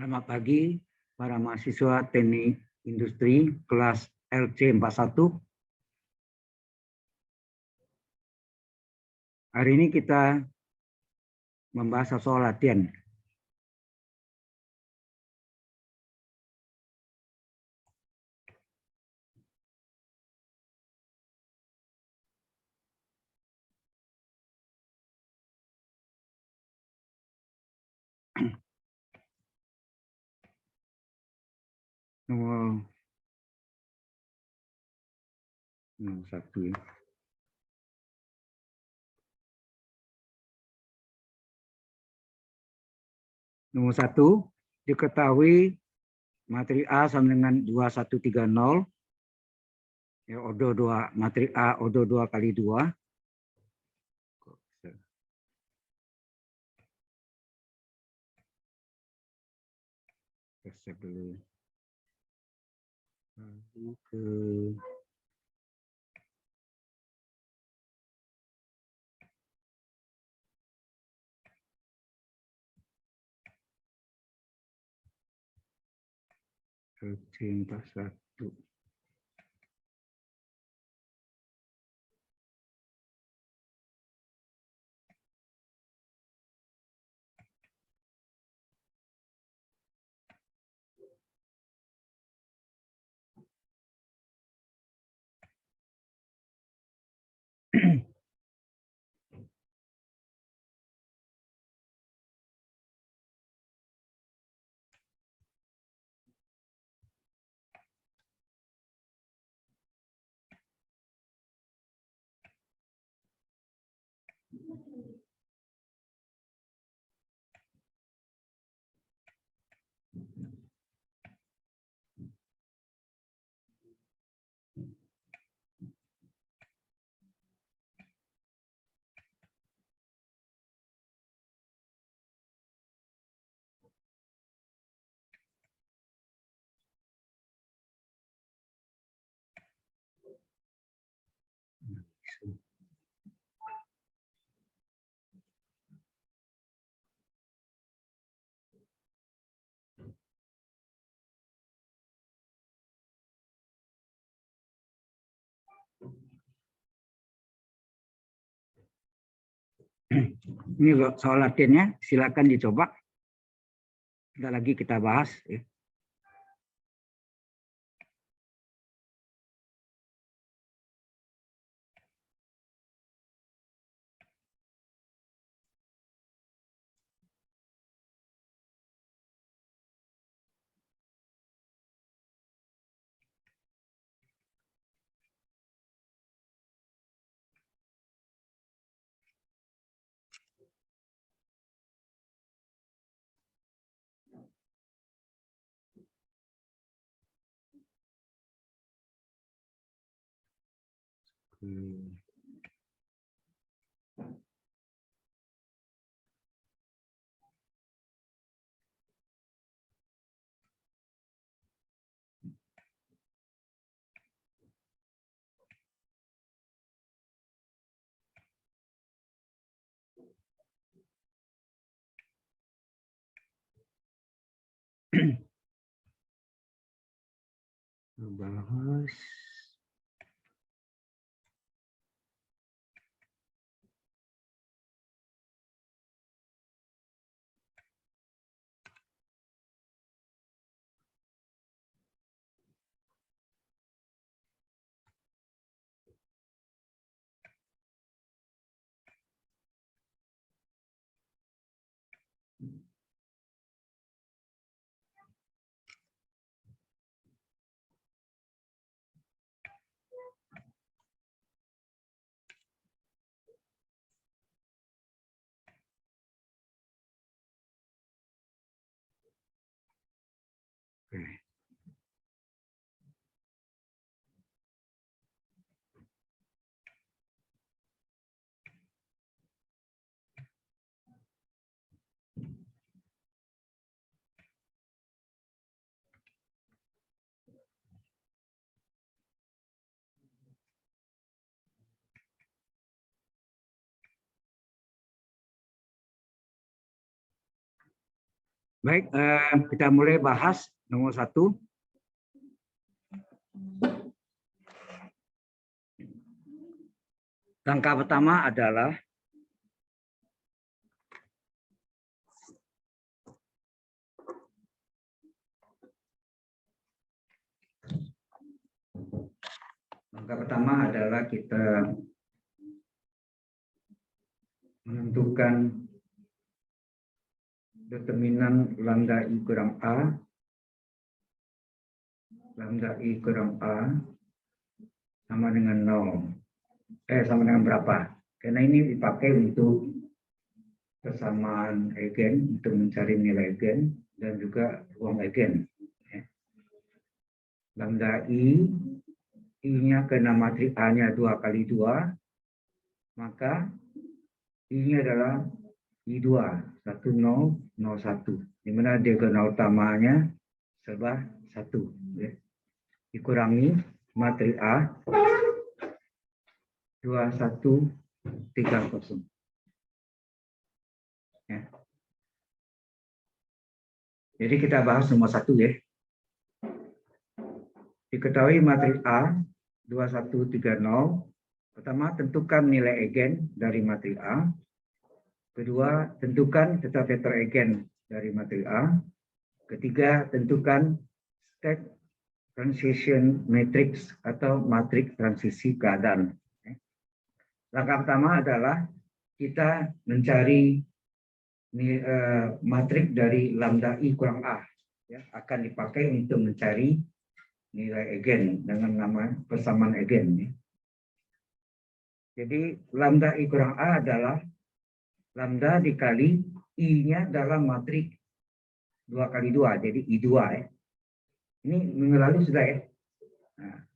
Selamat pagi para mahasiswa Teknik Industri kelas LC41. Hari ini kita membahas soal latihan. Nomor 1 ya. Nomor 1, diketahui materi A sama dengan 2130. Ya, odo 2, materi A odo 2 kali 2. Resep dulu. Lalu ke LC41. Ini soal latihannya, silakan dicoba. Tidak lagi kita bahas. Ya. Bahas Baik, kita mulai bahas nomor 1. Langkah pertama adalah kita menentukan determinan lambda I kurang A. Lambda I kurang A sama dengan 0. Sama dengan berapa? Karena ini dipakai untuk persamaan eigen, untuk mencari nilai eigen dan juga ruang eigen. Lambda I-nya karena matrik A-nya 2 kali 2, maka I-nya adalah I2, 1, 0, 0, 1. Di mana diagonal utamanya serba 1. Dikurangi matrik A, 2, 1, 3, 0. Jadi kita bahas nomor 1 ya. Diketahui matrik A 2130. Pertama, tentukan nilai eigen dari matrik A. Kedua, tentukan teta vektor eigen dari matrik A. Ketiga, tentukan state transition matrix atau matrik transisi keadaan. Langkah pertama adalah kita mencari matrik dari lambda I kurang A. Akan dipakai untuk mencari nilai eigen dengan nama persamaan eigen. Jadi lambda I kurang A adalah lambda dikali I-nya dalam matrik 2 kali 2, jadi I2 ya. Ini minggu lalu sudah ya. Nah,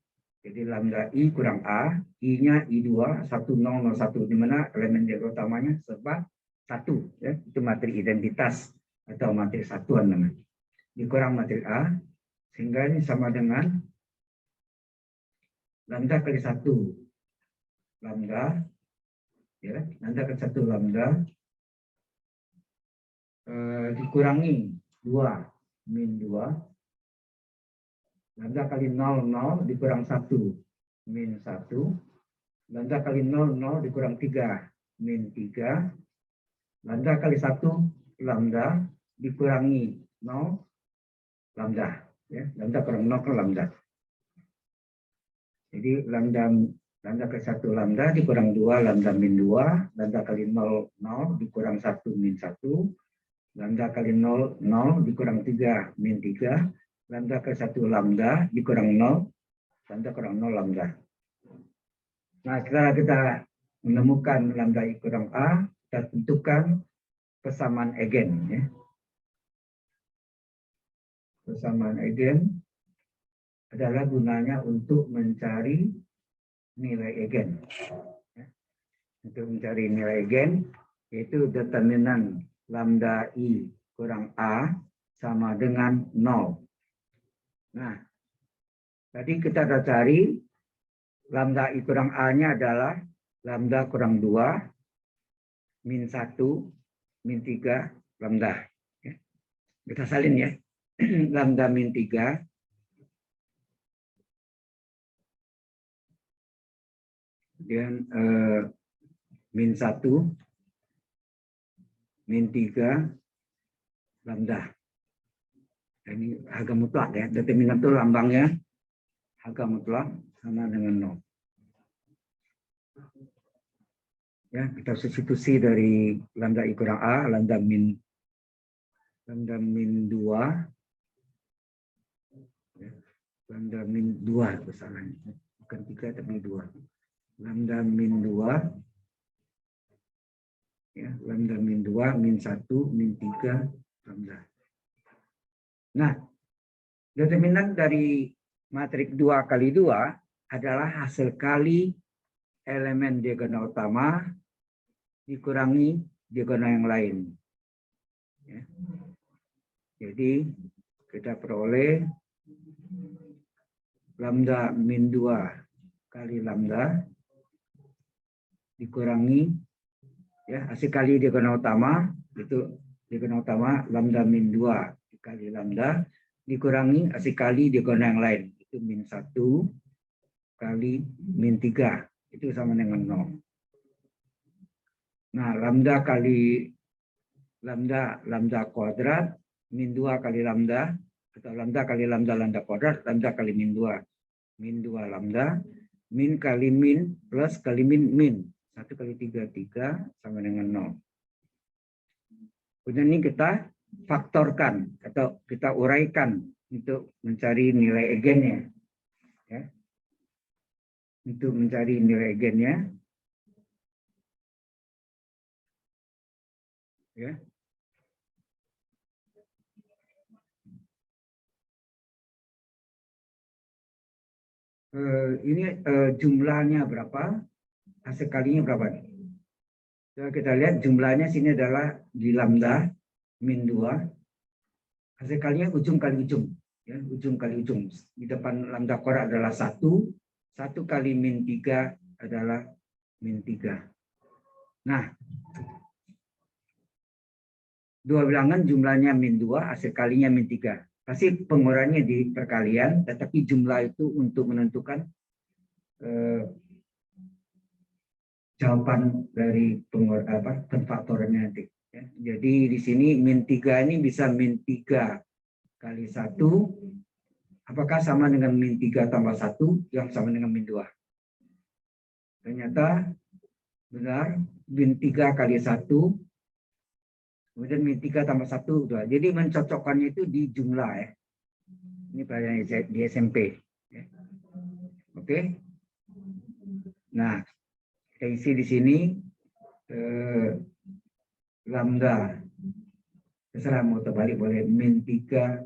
jadi lambda I kurang A, I-nya I2, 1, 0, 0, 1, di mana elemen diagonal utamanya serba 1 ya. Itu matrik identitas atau matrik satuan namanya. Dikurang matrik A, sehingga ini sama dengan lambda kali 1 lambda, ya, lambda kali 1 lambda dikurangi 2 min 2, lambda kali 0, 0 dikurang 1 min 1, lambda kali 0, 0 dikurang 3 min 3, lambda kali 1 lambda dikurangi 0 lambda, ya, lambda kurang 0 kan lambda. Jadi lambda kali 1 lambda dikurang 2 lambda min 2, lambda kali 0, 0 dikurang 1 min 1, lambda kali 0, 0 dikurang 3 min 3, lambda kali 1 lambda dikurang 0, lambda kurang 0 lambda. Nah, setelah kita menemukan lambda I kurang A, kita tentukan persamaan eigen. Ya. Persamaan eigen adalah gunanya untuk mencari nilai eigen. Ya. Untuk mencari nilai eigen, yaitu determinan lambda I kurang A sama dengan 0. Nah, tadi kita sudah cari lambda I kurang A-nya adalah lambda kurang 2, min 1, min 3, lambda. Ya. Kita salin ya. Lambda min 3, kemudian min 1, min 3, lambda. Ini harga mutlak ya. Determinan itu lambangnya harga mutlak sama dengan 0. Ya, kita substitusi dari lambda I kurang A, lambda min 2, ya, lambda min 2 kesalahan, bukan 3 tapi 2. Lambda min 2, ya, lambda min 2, min 1, min 3, lambda. Nah, determinan dari matrik 2 kali 2 adalah hasil kali elemen diagonal utama dikurangi diagonal yang lain. Ya. Jadi kita peroleh lambda min 2 kali lambda dikurangi, ya, hasil kali diagonal utama itu diagonal utama lambda min 2 dikali lambda dikurangi kali diagonal yang lain. Itu min 1 kali min 3. Itu sama dengan 0. Nah, lambda kali lambda kuadrat min 2 kali lambda atau lambda kali lambda kuadrat, lambda kali min 2 lambda, min kali min plus kali min 1 kali 3 sama dengan 0. Kemudian ini kita faktorkan atau kita uraikan untuk mencari nilai eigennya. Ya. Untuk mencari nilai eigennya. Ya. Ini jumlahnya berapa? Hasil kalinya berapa? Coba kita lihat jumlahnya sini adalah di lambda min 2. Hasil kalinya ujung kali ujung. Ya, ujung kali ujung. Di depan lambda kuadrat adalah 1. 1 kali min 3 adalah min 3. Nah, dua bilangan jumlahnya min 2, hasil kalinya min 3. Pasti pengurangnya di perkalian, tetapi jumlah itu untuk menentukan jawaban dari faktornya nanti. Ya. Jadi di sini min 3 ini bisa min 3 kali 1. Apakah sama dengan min 3 tambah 1 yang sama dengan min 2? Ternyata benar, min 3 kali 1. Kemudian min 3 tambah 1, 2. Jadi mencocokkannya itu di jumlah ya. Ini pelajaran di SMP. Ya. Oke. Nah, kita isi di sini lambda. Terserah mau terbalik boleh min 3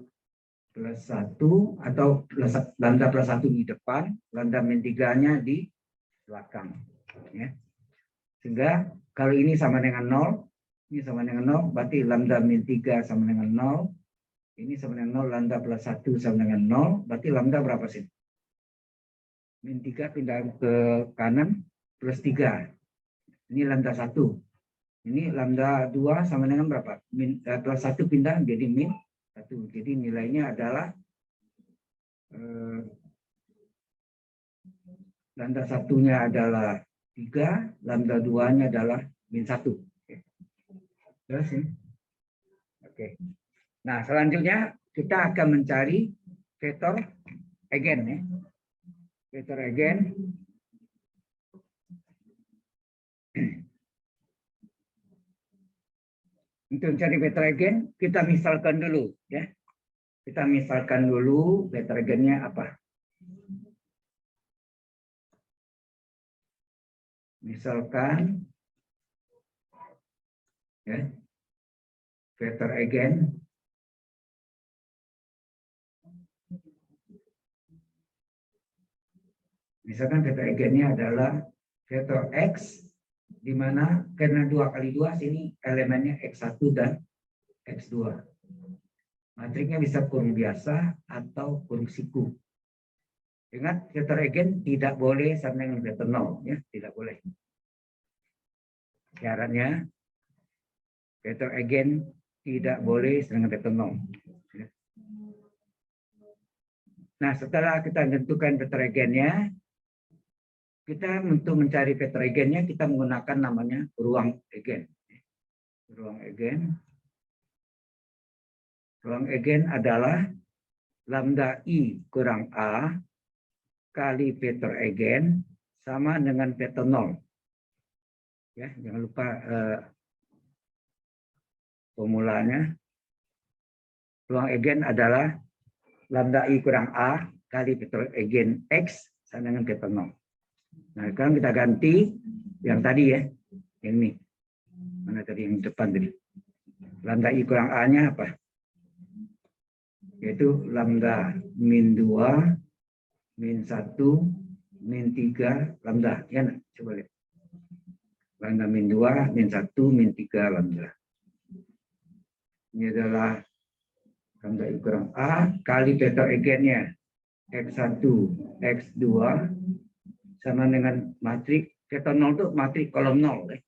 plus 1 atau lambda plus 1 di depan, lambda min 3-nya di belakang. Ya. Sehingga kalau ini sama dengan 0, ini sama dengan 0, berarti lambda min 3 sama dengan 0. Ini sama dengan 0, lambda plus 1 sama dengan 0. Berarti lambda berapa sih? Min 3 pindah ke kanan, plus 3. Ini lambda 1. Ini lambda 2 sama dengan berapa? Plus 1 pindah jadi min 1. Jadi nilainya adalah lambda 1-nya adalah 3, lambda 2-nya adalah min 1. Terus ini. Oke. Nah, selanjutnya kita akan mencari vektor eigen ya. Vektor eigen. Untuk mencari vektor eigen, kita misalkan dulu ya. Kita misalkan dulu vektor eigennya apa? Misalkan ya, vektor eigen misalkan vektor eigennya adalah vektor X, di mana karena 2 kali 2 sini elemennya X1 dan X2. Matriknya bisa kurung biasa atau kurung siku. Ingat, vektor eigen tidak boleh sama dengan vektor 0 ya, tidak boleh. Syaratnya vektor eigen tidak boleh dengan vektor 0. Nah, setelah kita tentukan vektor eigennya, kita untuk mencari vektor eigennya kita menggunakan namanya ruang eigen. Ruang eigen. Ruang eigen adalah lambda I kurang A kali vektor eigen sama dengan vektor 0. Ya, jangan lupa formulanya. Ruang eigen adalah lambda I kurang A kali vektor eigen X sama dengan vektor 0. Nah, sekarang kita ganti yang tadi ya. Yang ini. Mana tadi yang depan tadi? Lambda I kurang A-nya apa? Yaitu lambda min 2, min 1, min 3, lambda. Ya, nah, coba lihat. Lambda min 2, min 1, min 3, lambda. Ini adalah lambda I kurang A kali vektor eigennya X1, X2 sama dengan matrik vektor 0 itu matrik kolom 0.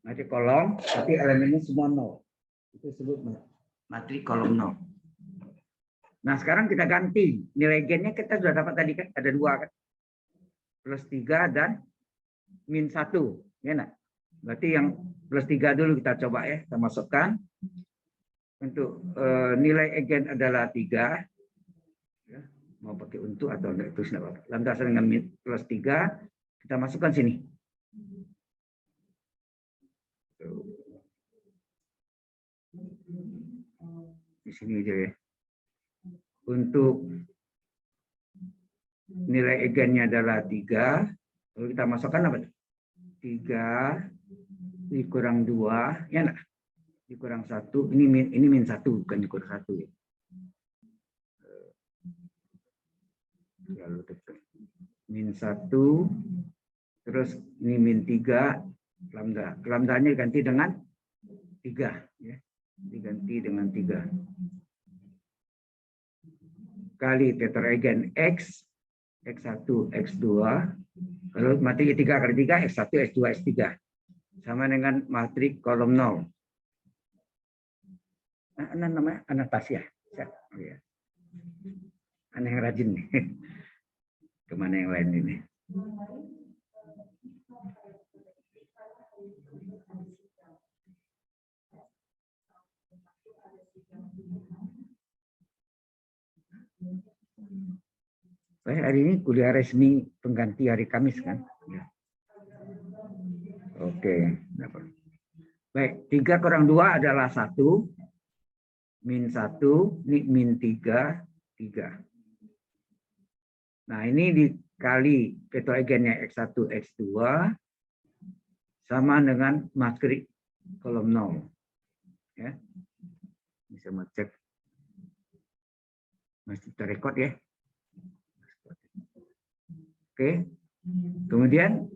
Matrik kolom, tapi elemennya semua 0. Itu disebut matrik kolom 0. Nah, sekarang kita ganti. Nilai gennya kita sudah dapat tadi kan, ada 2 kan. Plus 3 dan min 1. Ya, nah. Berarti yang plus 3 dulu kita coba ya, kita masukkan. Untuk nilai egen adalah 3. Ya, mau pakai untuk atau enggak itu tidak apa-apa. Lantasan dengan plus 3, kita masukkan sini. Di sini aja ya. Untuk nilai egennya adalah 3. Lalu kita masukkan apa? 3 dikurang 2, ya enggak? Dikurang 1. Ini min 1, bukan dikurang 1 ya. Lalu min 1, terus ini min 3, lambda. Lambdanya diganti dengan 3 ya. Diganti dengan 3 kali vektor egen X, X1, X2, lalu matrik 3 kali 3, X1, X2, X3. Sama dengan matrik kolom 0. Nah, namanya Anastasia. Oh, ya. Aneh yang rajin nih. Kemana yang lain ini? Hari ini kuliah resmi pengganti hari Kamis kan? Ya. Oke. Baik, 3 kurang 2 adalah 1. Min 1, ini min 3, 3. Nah, ini dikali vektor egennya X1, X2 sama dengan matrik kolom 0. Ya. Bisa ngecek. Masih terrekod ya. Oke. Kemudian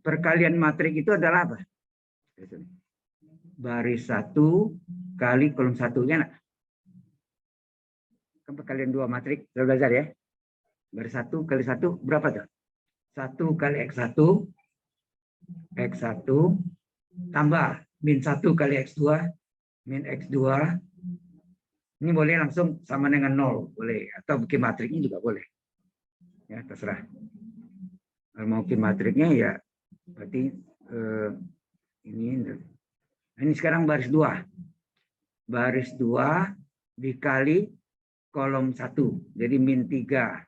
perkalian matrik itu adalah apa? Baris 1 kali kolom 1-nya. Nah. Kan perkalian 2 matrik, sudah belajar ya. Baris 1 kali 1 berapa tuh? 1 kali X1, X1 tambah min 1 kali X2, min X2. Ini boleh langsung sama dengan 0, boleh. Atau bikin matriknya juga boleh. Ya, terserah. Kalau mau bikin matriknya ya berarti ini sekarang baris 2. Baris 2 dikali kolom 1. Jadi min 3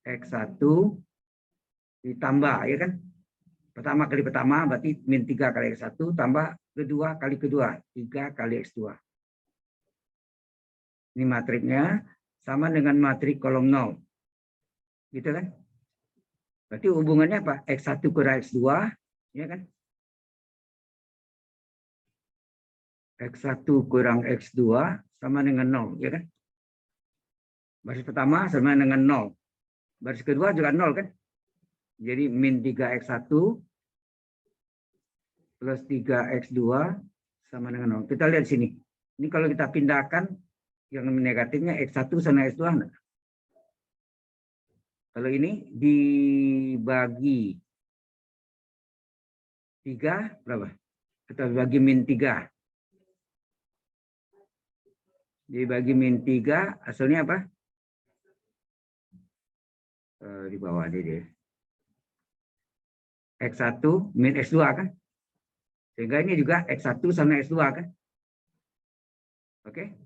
X1 ditambah, ya kan? Pertama kali pertama berarti min 3 kali X1 tambah kedua kali kedua, 3 kali X2. Ini matriknya sama dengan matrik kolom 0. Gitu kan? Berarti hubungannya apa? X1 kurang X2, ya kan? X1 kurang X2 sama dengan 0, ya kan? Baris pertama sama dengan 0. Baris kedua juga 0 kan? Jadi min 3X1 plus 3X2 sama dengan 0. Kita lihat sini. Ini kalau kita pindahkan yang negatifnya X1 sama X2. Nah. Kalau ini dibagi 3 berapa? Kita bagi min 3. Dibagi min 3 hasilnya apa? Di bawah deh. X1 min X2 kan? Sehingga ini juga X1 sama X2 kan? Oke.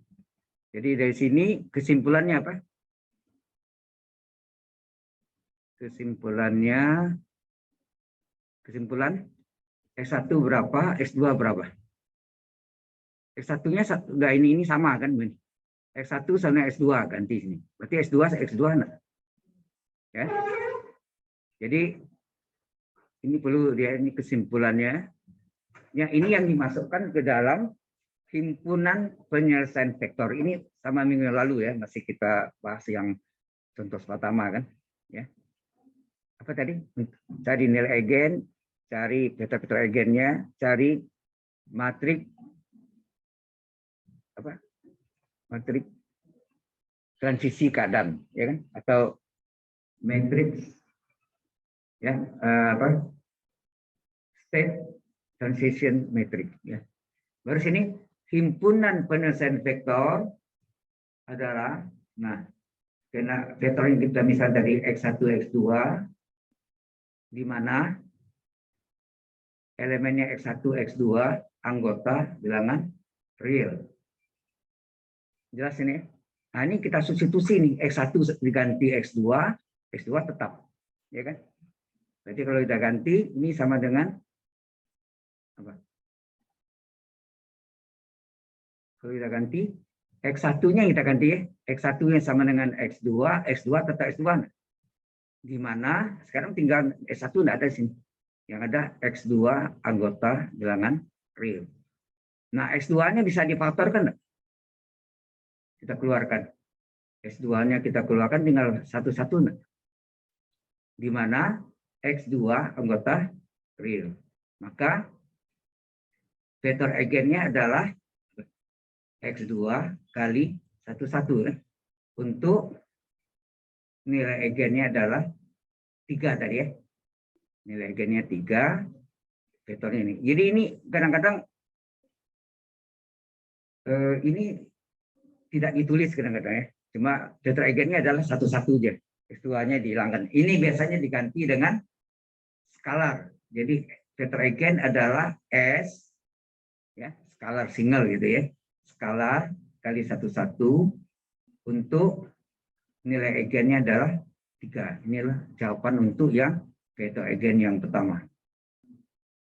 Jadi dari sini kesimpulannya apa? Kesimpulan X1 berapa, X2 berapa? X1-nya sudah ini sama kan? X1 sama X2 ganti sini. Berarti X2 X2 nah. Ya. Jadi ini perlu dia ini kesimpulannya. Ya, ini yang dimasukkan ke dalam himpunan penyelesaian vektor. Ini sama minggu lalu ya, masih kita bahas yang contoh pertama kan, ya. Apa tadi? Cari nilai egen, cari vektor-vektor egennya, cari matrik apa? Matrik transisi keadaan, ya kan? Atau matrix ya, state transition matrix ya. Baru sini himpunan penyelesaian vektor adalah, nah, karena vektor yang kita misal dari X1, X2, di mana elemennya X1, X2, anggota bilangan real. Jelas ini? Nah, ini kita substitusi nih, X1 diganti X2, X2 tetap. Ya kan? Berarti kalau kita ganti, ini sama dengan apa? Kalau kita ganti, X1-nya kita ganti ya. X1-nya sama dengan X2, X2 tetap X2. Di mana sekarang tinggal X1 tidak ada di sini. Yang ada X2 anggota bilangan real. Nah, X2-nya bisa difaktorkan enggak? Kita keluarkan. X2-nya kita keluarkan tinggal satu-satu. Di mana X2 anggota real. Maka vektor eigennya adalah X2 kali 1,1. Untuk nilai eigennya adalah 3 tadi ya. Nilai eigennya 3. Vektornya ini. Jadi ini kadang-kadang ini tidak ditulis kadang-kadang ya. Cuma vektor eigennya adalah 1,1 aja. X2-nya dihilangkan. Ini biasanya diganti dengan skalar. Jadi vektor eigen adalah S ya, skalar single gitu ya. Skalar kali 1,1 untuk nilai eigennya adalah 3. Inilah jawaban untuk yang vektor eigen yang pertama.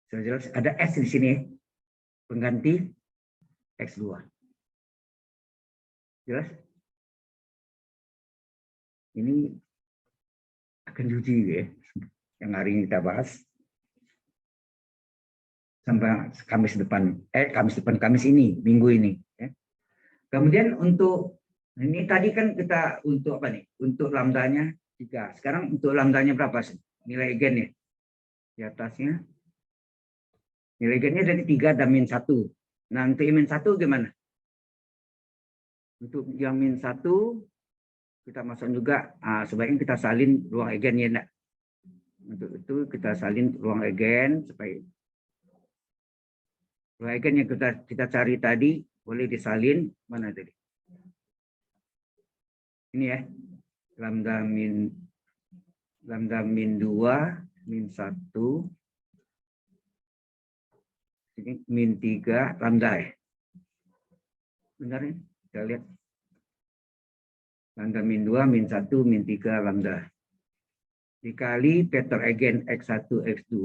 Sudah jelas ada S di sini pengganti X2. Jelas? Ini akan diuji ya, yang hari ini kita bahas sampai Kamis ini, minggu ini. Ya. Kemudian untuk ini tadi kan kita untuk apa nih? Untuk lambdanya 3. Sekarang untuk lambdanya berapa sih? Nilai eigennya di atasnya. Nilai eigennya dari 3 dan min 1. Nah, untuk min 1 gimana? Untuk yang min 1 kita masuk juga, sebaiknya kita salin ruang eigennya enggak. Untuk itu kita salin ruang eigen supaya ruang eigen yang kita cari tadi boleh disalin mana tadi? Ini ya. Lambda min 2 min 1 ini min 3 lambda ya. Benar ya? Kita lihat. Lambda min 2 min 1 min 3 lambda. Dikali vektor eigen X1 X2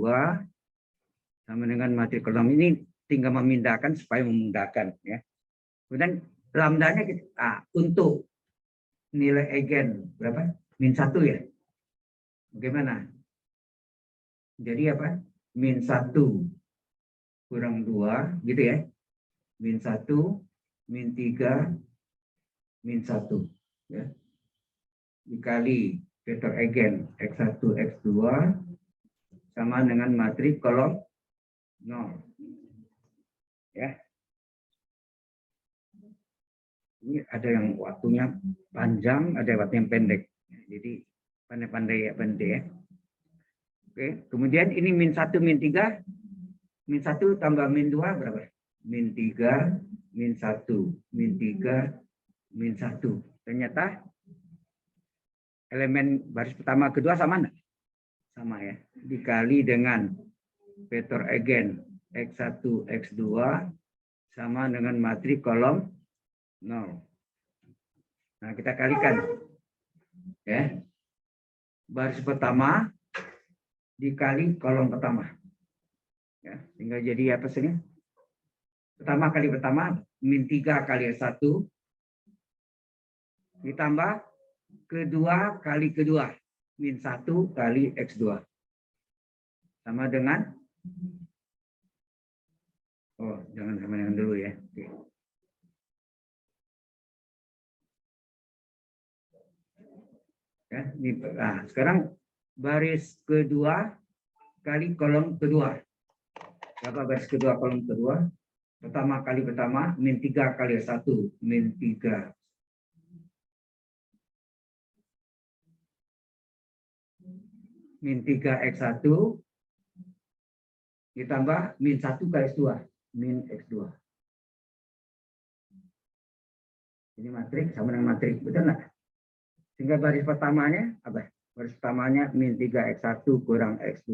sama dengan matrik kolom ini tinggal memindahkan supaya memudahkan ya. Kemudian lambdanya kita untuk nilai eigen berapa? Min 1 ya. Bagaimana? Jadi apa? Min 1 kurang 2 gitu ya. Min 1 min 3 min 1 ya. Dikali vektor eigen X1 X2 sama dengan matrik kolom 0 ya. Ini ada yang waktunya panjang, ada waktu yang pendek. Jadi pandai-pandai ya pendek ya. Oke, kemudian ini min 1 min 3 min 1 tambah min 2 berapa? Min 3 min 1 min 3 min 1. Ternyata elemen baris pertama kedua sama enggak? Sama ya. Dikali dengan vektor eigen X1 X2 sama dengan matrik kolom 0. Nah, kita kalikan. Ya. Baris pertama dikali kolom pertama. Ya, tinggal jadi apa sih? Pertama kali pertama min 3 kali S1 ditambah kedua kali kedua min 1 kali X2 sama dengan jangan sama dengan dulu ya. Oke. Ya, ini, sekarang baris kedua kali kolom kedua. Berapa baris kedua kolom kedua? Pertama kali pertama min 3 kali 1 min 3 min 3 X1 ditambah min 1 kali X2 min X2. Ini matrik sama dengan matrik, betul nggak? Sehingga baris pertamanya apa? Baris pertamanya min 3x1 kurang x2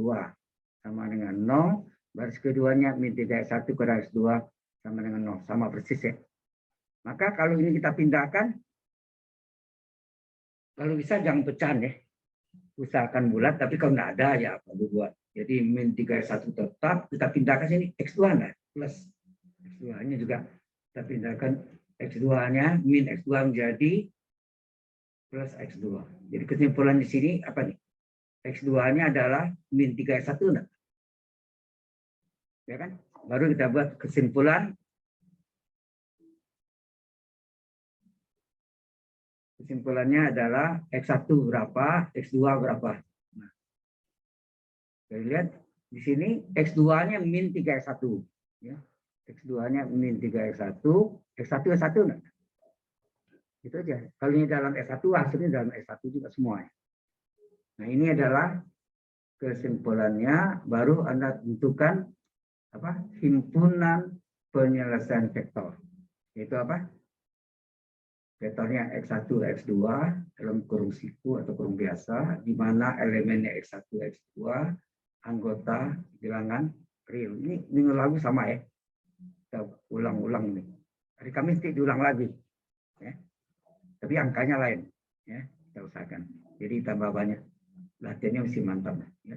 sama dengan 0. Baris keduanya min 3x1 kurang x2 sama dengan 0. Sama persis ya. Maka kalau ini kita pindahkan, kalau bisa jangan pecahan ya. Usahakan bulat, tapi kalau nggak ada ya apa buat. Jadi min 3x1 tetap, kita pindahkan sini x2 lah, plus x2-nya juga kita pindahkan x2-nya, min x2 menjadi plus x2. Jadi kesimpulan di sini apa nih? X2-nya adalah min 3x1 enggak? Ya kan? Baru kita buat kesimpulan. Kesimpulannya adalah x1 berapa, x2 berapa. Nah, kita lihat di sini x2-nya min 3x1. Ya. X2-nya min 3x1, x1 ya 1 enggak? Itu aja. Kalau ini dalam S1, hasilnya dalam S1 juga semua. Nah, ini adalah kesimpulannya, baru Anda tentukan apa? Himpunan penyelesaian vektor. Yaitu apa? Vektornya X1, X2 dalam kurung siku atau kurung biasa, di mana elemennya X1, X2, anggota bilangan real. Ini minggu lalu sama ya. Kita ulang-ulang nih. Hari Kamis diulang lagi. Ya. Tapi angkanya lain. Ya, kita usahakan. Jadi tambah banyak. Latihannya mesti mantap. Ya.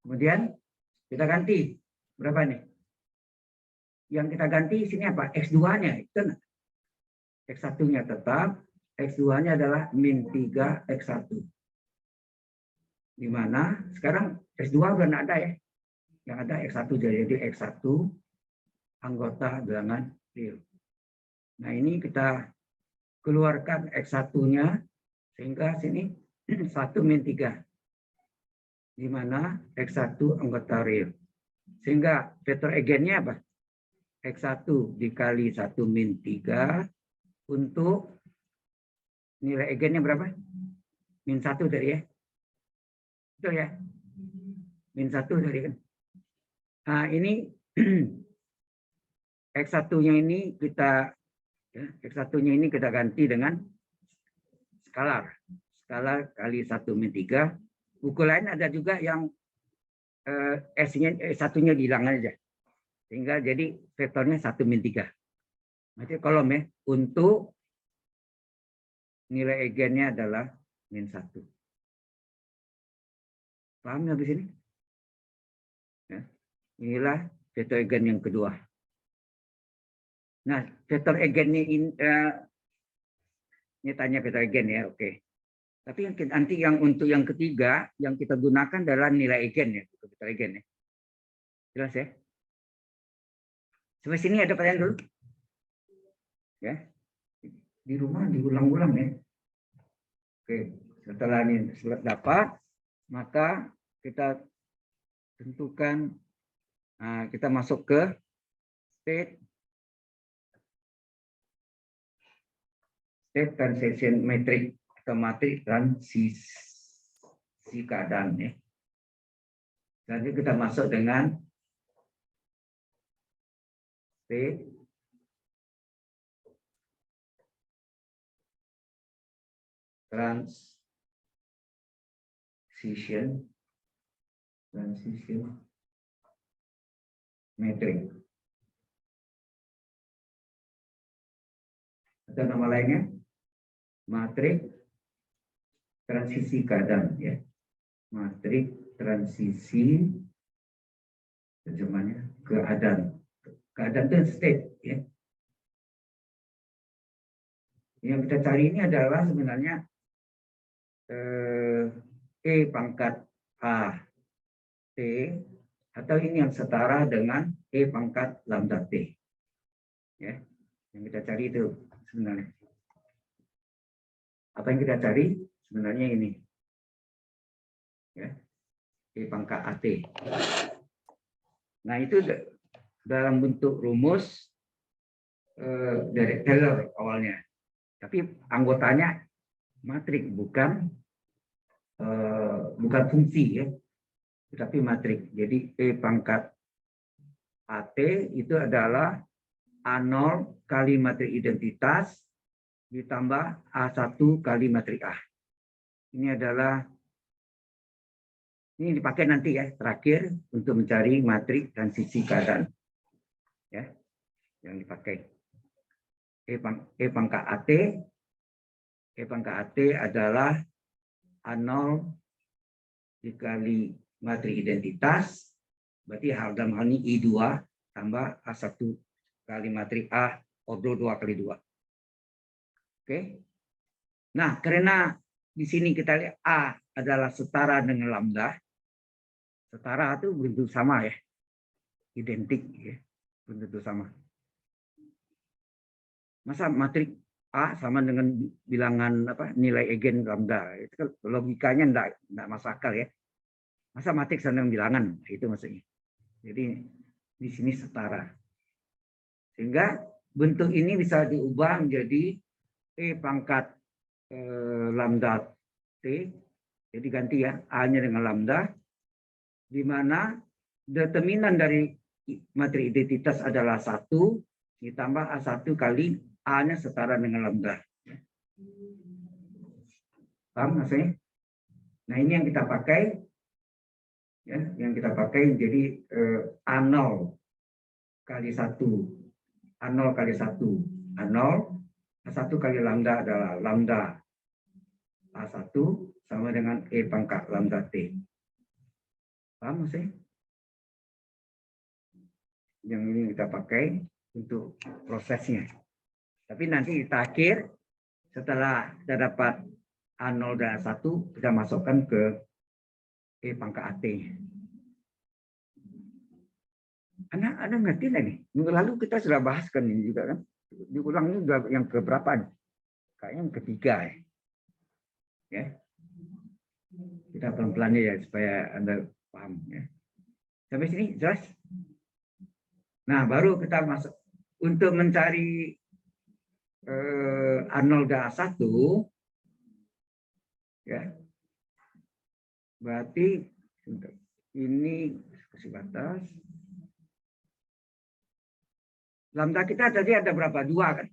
Kemudian kita ganti. Berapa nih? Yang kita ganti sini apa? X2-nya. X1-nya tetap. X2-nya adalah min 3X1. Di mana sekarang X2 udah nggak ada ya. Yang ada X1 jadi X1 anggota bilangan real. Nah, ini kita keluarkan X1-nya sehingga sini 1 min 3. Di mana X1 anggota real. Sehingga vektor eigennya apa? X1 dikali 1 min 3 untuk nilai eigennya berapa? Min 1 tadi ya. Betul ya? Min 1 tadi kan. Nah, ini X1-nya ini kita X1-nya ini kita ganti dengan skalar. Skalar kali 1 min 3. Buku lain ada juga yang S1-nya dihilangkan aja. Sehingga jadi vektornya 1 min 3. Nanti kolom ya. Untuk nilai eigennya adalah min 1. Paham ya di sini? Ya. Inilah vektor eigen yang kedua. Nah, vektor eigennya ini tanya vektor eigen ya, oke. Tapi nanti yang untuk yang ketiga yang kita gunakan adalah nilai eigen ya, vektor eigen ya. Jelas ya? Sampai sini ada pertanyaan dulu? Ya. Di rumah diulang-ulang ya. Oke, setelah ini dapat, maka kita tentukan, kita masuk ke state transition matrix atau matrik transisi keadaan ya. Nanti kita masuk dengan state transition matrix. Atau nama lainnya matrik transisi keadaan ya. Matrik transisi terjemahnya keadaan. Keadaan itu state ya. Yang kita cari ini adalah sebenarnya E pangkat A T atau ini yang setara dengan E pangkat lambda T. Ya. Yang kita cari itu sebenarnya. Apa yang kita cari sebenarnya ini. Ya. E pangkat AT. Nah, itu dalam bentuk rumus dari Taylor awalnya. Tapi anggotanya matrik, bukan fungsi ya. Tetapi matrik. Jadi E pangkat AT itu adalah A0 kali matrik identitas ditambah A1 kali matrik A. Ini dipakai nanti ya, terakhir untuk mencari matrik transisi keadaan. Ya, yang dipakai. E pangkat AT adalah A0 dikali matrik identitas, berarti dalam hal ini I2 tambah A1 kali matrik A ordo 2 kali 2. Oke. Nah, karena di sini kita lihat A adalah setara dengan lambda. Setara itu bentuk sama ya. Identik ya. Bentuk sama. Masa matrik A sama dengan bilangan nilai eigen lambda? Itu kan logikanya enggak masuk akal ya. Masa matrik sama dengan bilangan? Itu maksudnya. Jadi di sini setara. Sehingga bentuk ini bisa diubah menjadi E pangkat lambda T. Jadi ganti ya, A-nya dengan lambda. Di mana determinan dari matrik identitas adalah 1 ditambah A1 kali A-nya setara dengan lambda. Paham maksudnya? Nah, ini yang kita pakai. Ya, yang kita pakai jadi A0 kali 1. A0 kali 1. A0. A1 kali lambda adalah lambda A1 sama dengan E pangkat lambda T. Paham maksudnya? Yang ini kita pakai untuk prosesnya. Tapi nanti di akhir, setelah kita dapat A0 dan A1, kita masukkan ke E pangkat AT. Anda ngerti lagi? Minggu lalu kita sudah bahaskan ini juga kan? Diulang ini juga yang keberapa? Kayaknya yang ketiga ya. Ya. Kita pelan-pelan ya supaya Anda paham ya. Sampai sini jelas? Nah, baru kita masuk untuk mencari A0 dan A1 ya. Berarti ini kasih batas. Lambda kita tadi ada berapa? 2 kan?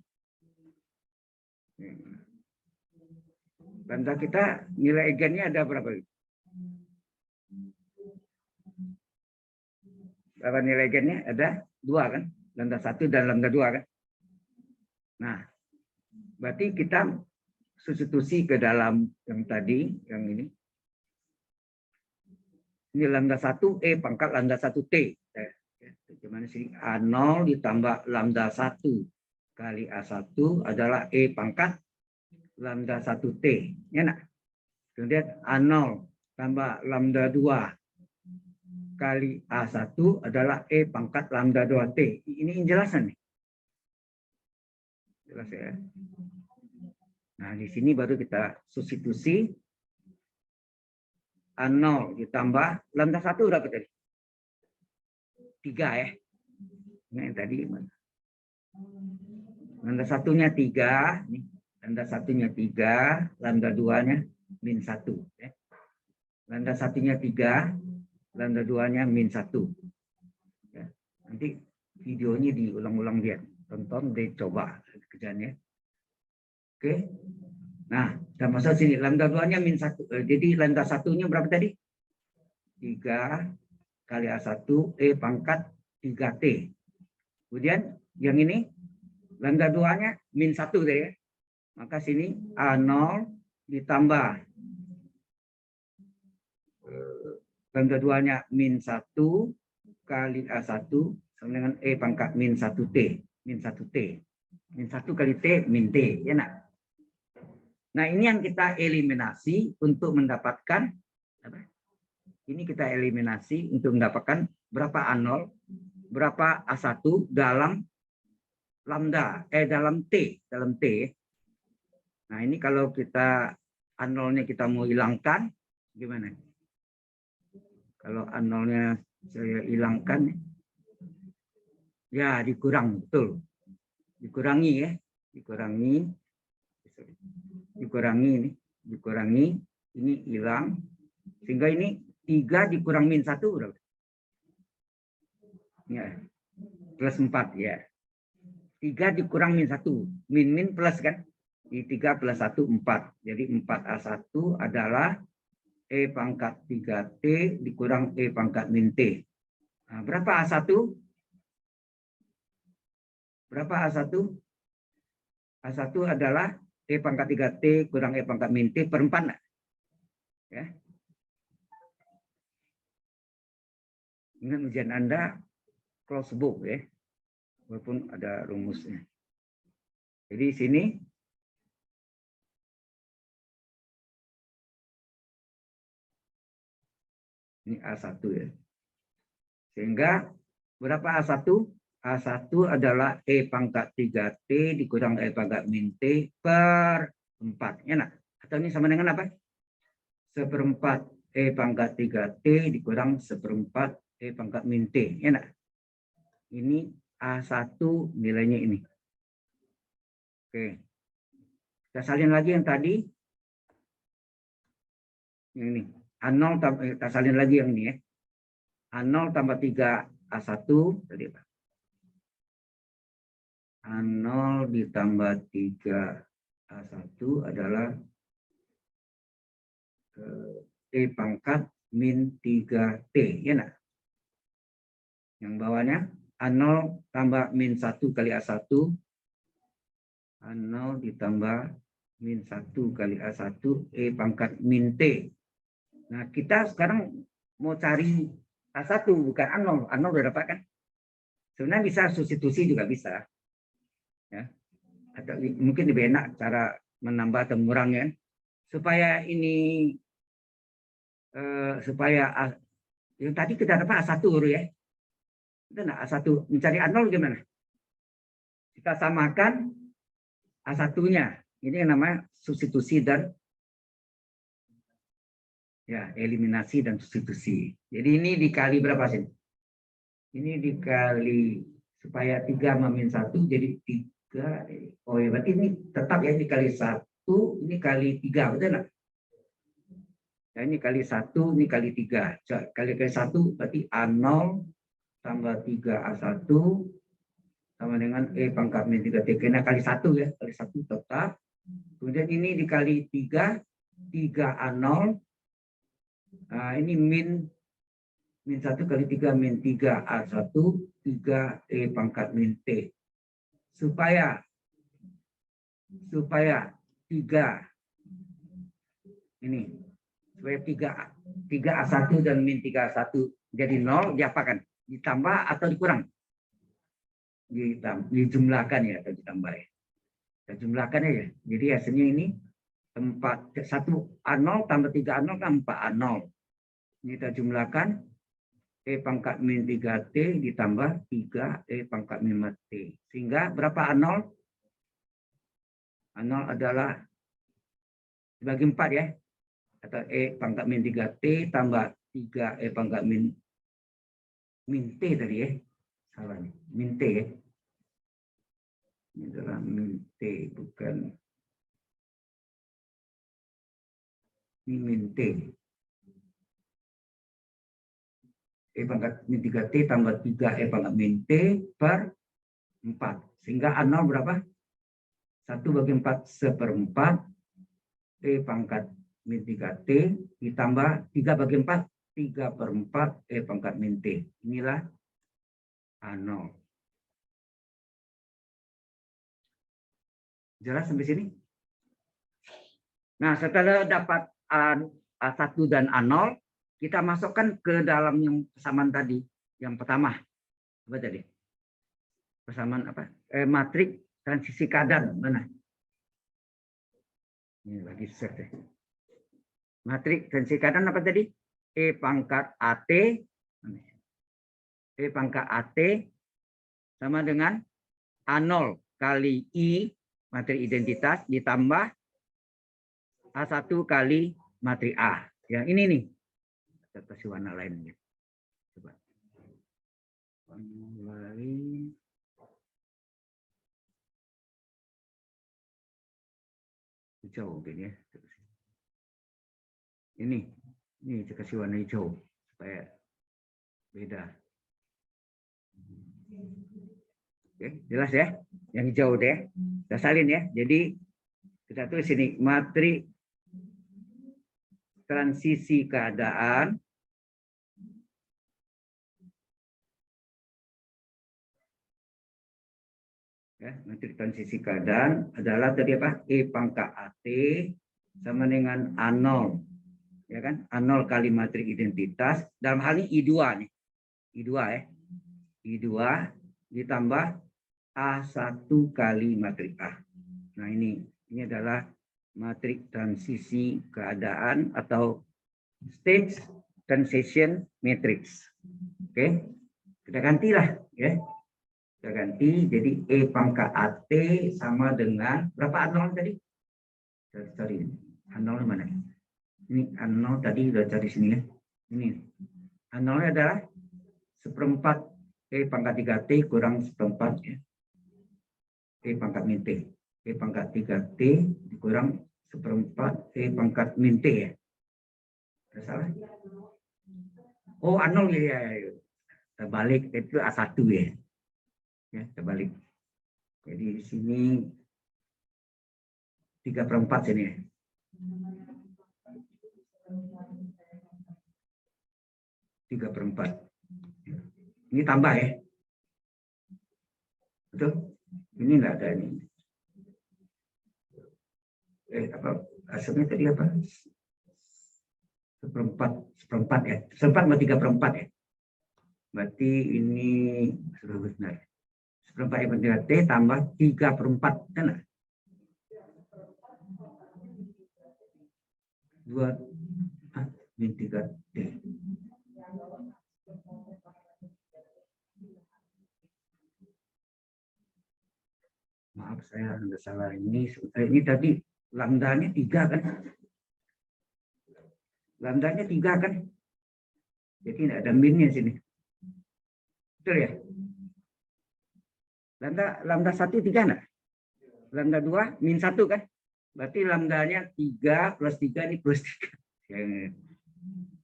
Lambda kita nilai eigennya ada berapa? Berapa nilai eigennya? Ada 2 kan? Lambda 1 dan lambda 2 kan? Nah, berarti kita substitusi ke dalam yang tadi, yang ini. Ini lambda 1 E pangkat lambda 1 T. Gimana sih? A0 ditambah lambda 1 kali A1 adalah E pangkat lambda 1 T. Ya, nak? Kemudian A0 tambah lambda 2 kali A1 adalah E pangkat lambda 2 T. Ini penjelasan nih. Jelas ya. Nah, di sini baru kita substitusi A0 ditambah lambda 1 berapa tadi? 3 ya. Nah, yang tadi gimana? Lambda 1-nya 3, nih. Lambda 1-nya 3, lambda 2-nya min 1 ya. Lambda 1-nya 3, lambda 2-nya min 1. Ya. Nanti videonya diulang-ulang lihat. Tonton deh, coba kerjanya. Oke. Nah, kita masuk sini. Lambda 2-nya min 1. Jadi lambda 1-nya berapa tadi? 3 kali A1 E pangkat 3T. Kemudian yang ini lambda 2-nya min 1 tadi ya. Maka sini A0 ditambah lambda 2-nya min 1 kali A1 sama dengan E pangkat min 1T. Min 1T. Min 1 kali T min T. Ya, nak? Nah, ini yang kita eliminasi untuk mendapatkan apa? Ini kita eliminasi untuk mendapatkan berapa A0, berapa A1 dalam lambda, dalam T, Nah, ini kalau kita A0-nya kita mau hilangkan, gimana? Kalau A0-nya saya hilangkan, ya dikurang, betul. Dikurangi ya, dikurangi, ini hilang, sehingga ini 3 dikurang min 1 berapa? Ya, plus 4 ya. 3 dikurang min 1. Min plus kan? I3 plus 1, 4. Jadi 4A1 adalah E pangkat 3T dikurang E pangkat min T. Nah, berapa A1? Berapa A1? A1 adalah E pangkat 3T kurang E pangkat min T per 4. Ya. Ingat ujian Anda close book ya. Walaupun ada rumusnya. Jadi sini ini A1 ya. Sehingga berapa A1? A1 adalah E pangkat 3T dikurang E pangkat min T per 4. Enak? Atau ini sama dengan apa? Seperempat E pangkat 3T dikurang seperempat E pangkat min T. Enak? Ini A1 nilainya ini. Oke. Kita salin lagi yang tadi. Ini. A0 kita salin lagi yang ini ya. A0 tambah 3A1 tadi apa? A0 ditambah 3A1 adalah E pangkat min 3T. Ya nak? Yang bawahnya A0 tambah min 1 kali A1. A0 ditambah min 1 kali A1 E pangkat min T. Nah, kita sekarang mau cari A1 bukan A0. A0 udah dapat kan? Sebenarnya bisa substitusi juga bisa. Ya. Atau mungkin lebih enak cara menambah atau mengurangi. Supaya ini supaya yang tadi kita dapat A1 ya. Kita nak A1 mencari A0 gimana? Kita samakan A1-nya. Ini yang namanya substitusi dan ya eliminasi dan substitusi. Jadi ini dikali berapa sih? Ini dikali supaya 3 sama min 1 jadi 3. Oh ya berarti ini tetap ya dikali 1, ini kali 3, betul enggak? Ya, ini kali 1, ini kali 3. Kali 1 berarti A0 tambah 3A1 sama dengan E pangkat min 3T. Kena kali 1 ya, kali 1 tetap. Kemudian ini dikali 3, 3A0. Nah, ini min 1 kali 3 min 3A1, 3 E pangkat min T. Supaya 3 ini, supaya 3A1 dan min 3A1 jadi 0, diapakan? Ditambah atau dikurang? Dijumlahkan ya, atau ditambah ya. Kita jumlahkan ya. Jadi hasilnya ini 1A0 tambah 3A0 kan 4A0. Ini kita jumlahkan E pangkat min 3T ditambah 3 E pangkat min 4T. Sehingga berapa A0? A0 adalah dibagi 4 ya. Atau E pangkat min 3T tambah 3 E pangkat min T tadi ya. Salah nih. Min T ya. Ini adalah min T, bukan ini min T. E pangkat min 3T tambah 3 E pangkat min T per 4. Sehingga A0 berapa? 1 bagi 4 seperempat E pangkat min 3T ditambah 3 bagi 4, 3 per 4 E pangkat min T. Inilah A0. Jelas sampai sini? Nah, setelah dapat A1 dan A0, kita masukkan ke dalam yang persamaan tadi. Yang pertama. Apa tadi? Persamaan apa? Matrik transisi keadaan. Mana? Ini lagi set ya. Matrik transisi keadaan apa tadi? E pangkat AT. E pangkat AT sama dengan A0 kali I matrik identitas ditambah A1 kali matrik A. Yang ini nih. Kita kasih warna lain. Coba. Warna lain. Hijau mungkin ya. Ini saya kasih warna hijau supaya beda. Oke, jelas ya? Yang hijau deh. Kita salin ya. Jadi Kita tulis sini matriks transisi keadaan ya, matriks transisi keadaan adalah tadi apa? E pangkat AT sama dengan A0. Ya kan? A0 kali matriks identitas. Dalam hal ini I2 nih. I2 ya. I2 ditambah A1 kali matriks A. Nah, ini adalah matriks transisi keadaan atau state transition matrix. Oke. Kita gantilah ya. Kita ganti jadi E pangkat AT sama dengan berapa A0 tadi? Cari A0 mana? Ini A0 tadi udah cari sini ya. Ini A0 adalah seperempat E pangkat 3T kurang seperempat ya. E pangkat min T. E pangkat 3T dikurang seperempat E pangkat min T ya. Tidak salah. Oh, A0 ya. Terbalik itu A1 ya. Ya, terbalik. Jadi di sini 3/4 sini ya. Tiga per 4. Ini tambah ya. Betul? Ini enggak ada ini. Apa hasilnya tadi apa? Seperempat ya. Seperempat sama 3/4 ya. Berarti ini sudah benar. Seperempat E per 3T tambah 3/4 kan? 2 min 3T. Maaf saya ada salah ini. Ini tadi lambdanya 3 kan? Lambdanya 3 kan? Jadi tidak ada minnya sini. Betul ya? Lambda 1 3 enggak? Lambda 2 min 1 kan? Berarti lambdanya 3 plus 3 ini plus 3.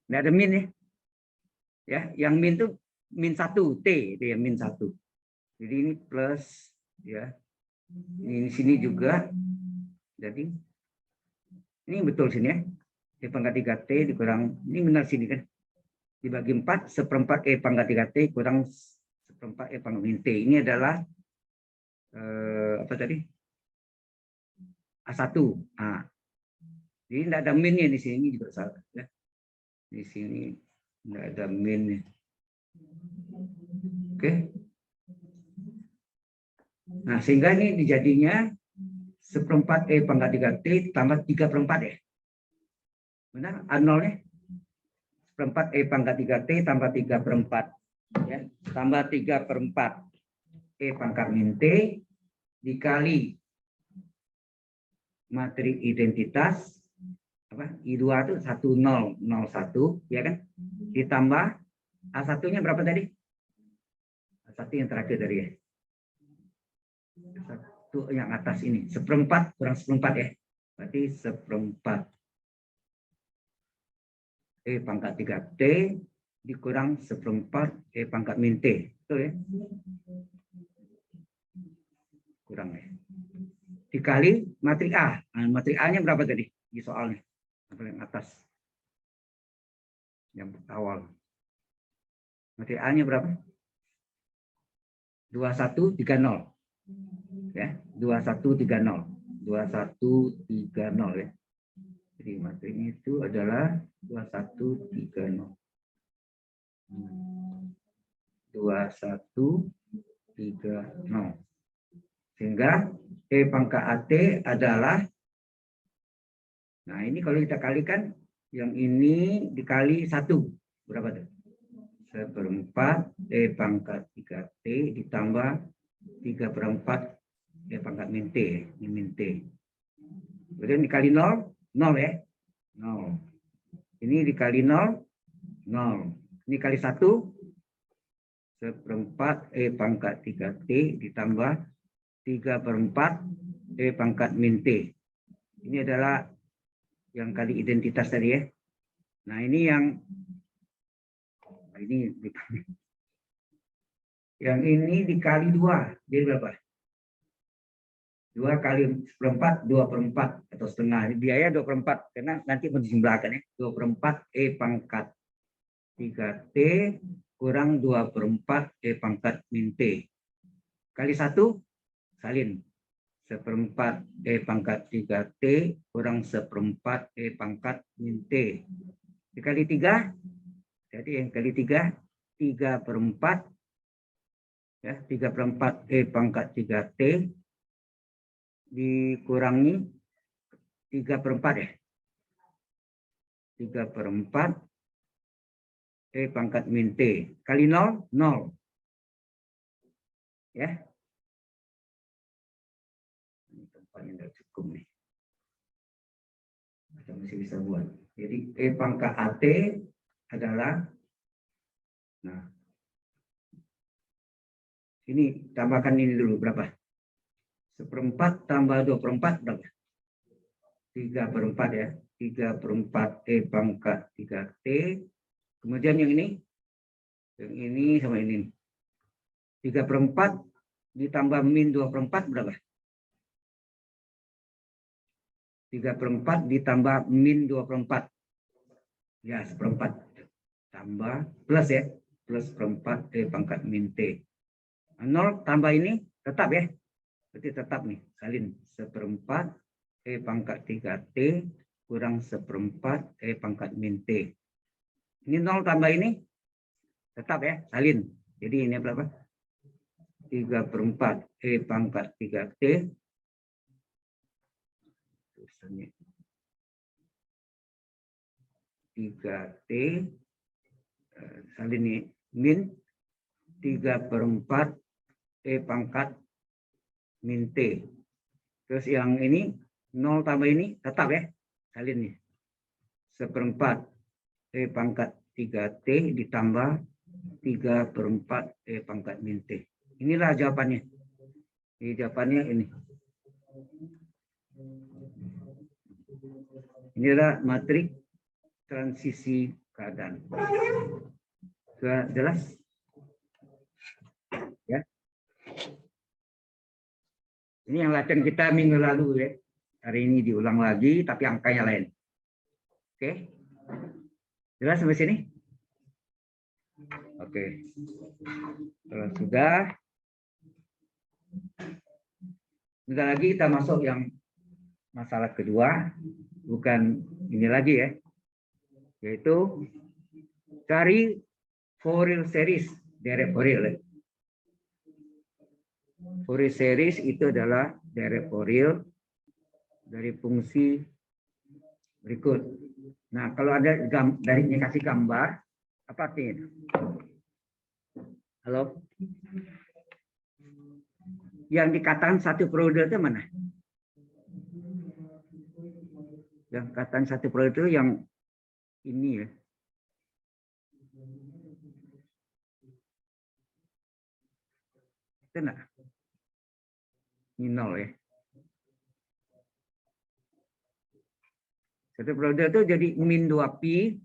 Tidak ada min ya. Ya, yang min itu min 1 T itu ya min 1. Jadi ini plus ya. Ini sini juga. Jadi ini betul sini ya. E pangkat 3T dikurang ini benar sini kan. Dibagi 4 seperempat E pangkat 3T kurang seperempat E pangkat min T. Ini adalah apa tadi? A1. Nah, jadi tidak ada minnya di sini juga salah ya. Di sini tidak ada minnya. Oke. Nah, sehingga ini dijadinya seperempat E pangkat 3T tambah 3/4 ya. Benar? A0-nya seperempat E pangkat 3T tambah 3/4 ya. Tambah 3/4 E pangkat min T dikali matriks identitas apa I2 itu 1001 ya kan, ditambah A1-nya berapa tadi? A1 yang terakhir tadi ya. Satu yang atas ini seperempat kurang seperempat ya, berarti seperempat E pangkat 3T dikurang seperempat E pangkat min T, betul ya? Kurang ya. Dikali matriks A. Nah, matriks A-nya berapa tadi di soalnya? Yang atas. Yang awal. Matriks A-nya berapa? 2130. Ya, 2130. 2130 ya. Jadi matriksnya itu adalah 2130. 2130. Sehingga E pangkat AT adalah, nah ini kalau kita kalikan, yang ini dikali 1, berapa tuh? Seperempat E pangkat 3T ditambah 3/4 E pangkat min T. Ini min T. Kemudian dikali 0, 0 ya. 0. Ini dikali 0, 0. Ini kali 1, seperempat E pangkat 3T ditambah 3/4 E pangkat min T. Ini adalah yang kali identitas tadi ya. Nah ini yang ini dikali 2, jadi berapa? 2 kali seperempat, 2/4 atau setengah. Biaya 2/4 karena nanti mau dijumlahkan ya. 2/4 E pangkat 3T kurang 2/4 E pangkat min T. Kali 1, salin. 1/4 E pangkat 3T kurang 1/4 E pangkat min T. Dikali 3, jadi yang kali 3, 3/4. Ya, 3/4 E pangkat 3T dikurangi 3/4 ya. 3/4 E pangkat min T. Kali 0, 0. Ya. Ini tempatnya tidak cukup nih. Kita masih bisa buat. Jadi E pangkat AT adalah, nah, ini tambahkan ini dulu berapa? 1/4 tambah 2/4 berapa? 3/4 ya. 3/4 E pangkat 3T. Kemudian yang ini sama ini. 3/4 ditambah min 2/4 berapa? 3/4 ditambah min 2/4. Ya, 1/4. Tambah plus ya. Plus 1/4 E pangkat min T. 0 tambah ini tetap ya. Berarti tetap nih. Salin 1/4 E pangkat 3T kurang 1/4 E pangkat min T. Ini 0 tambah ini tetap ya. Salin. Jadi ini berapa? 3/4 E pangkat 3T. Tulisannya 3T salin ini min 3/4 E pangkat min T. Terus yang ini 0 tambah ini tetap ya. Salin nih. 1/4 E pangkat 3T ditambah 3/4 E pangkat min T. Inilah jawabannya. Ini jawabannya ini. Inilah matrik transisi keadaan. Sudah jelas? Ya. Ini yang latihan kita minggu lalu ya. Hari ini diulang lagi tapi angkanya lain. Oke. Jelas sampai sini? Oke. Kalau sudah lagi kita masuk yang masalah kedua, bukan ini lagi ya. Yaitu cari Fourier series, derek Fourier. Fourier series itu adalah derek Fourier dari fungsi berikut. Nah, kalau ada dari kasih gambar, apa artinya? Halo? Yang dikatakan satu periode itu mana? Yang katakan satu periode itu yang ini ya. Itu enggak? Ini 0 ya. Satu periode itu jadi min 2pi.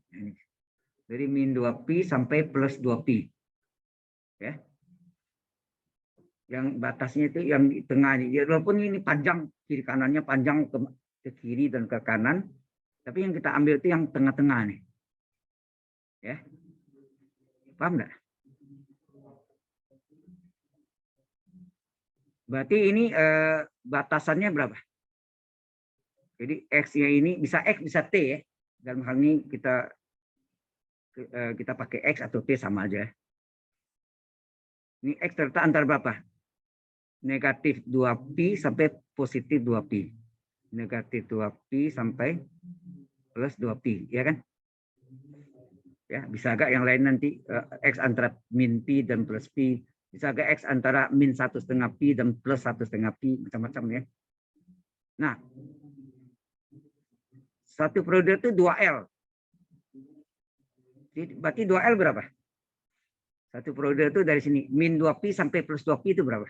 Dari min 2pi sampai plus 2pi. Ya. Yang batasnya itu yang di tengahnya. Ya, walaupun ini panjang, kiri kanannya panjang ke kiri dan ke kanan. Tapi yang kita ambil itu yang tengah-tengah nih. Ya. Paham enggak? Berarti ini batasannya berapa? Jadi X-nya ini bisa X bisa T ya. Dalam hal ini kita pakai X atau T sama aja. Ini X terletak antara berapa? Negatif 2pi sampai positif 2pi. Negatif 2pi sampai plus 2pi, ya kan? Ya, bisa agak yang lain nanti X antara min pi dan plus pi. Bisa agak X antara min 1,5 pi dan plus 1,5 pi, macam-macam ya. Nah, satu periode itu 2L. Berarti 2L berapa? Satu periode itu dari sini. Min 2pi sampai plus 2pi itu berapa?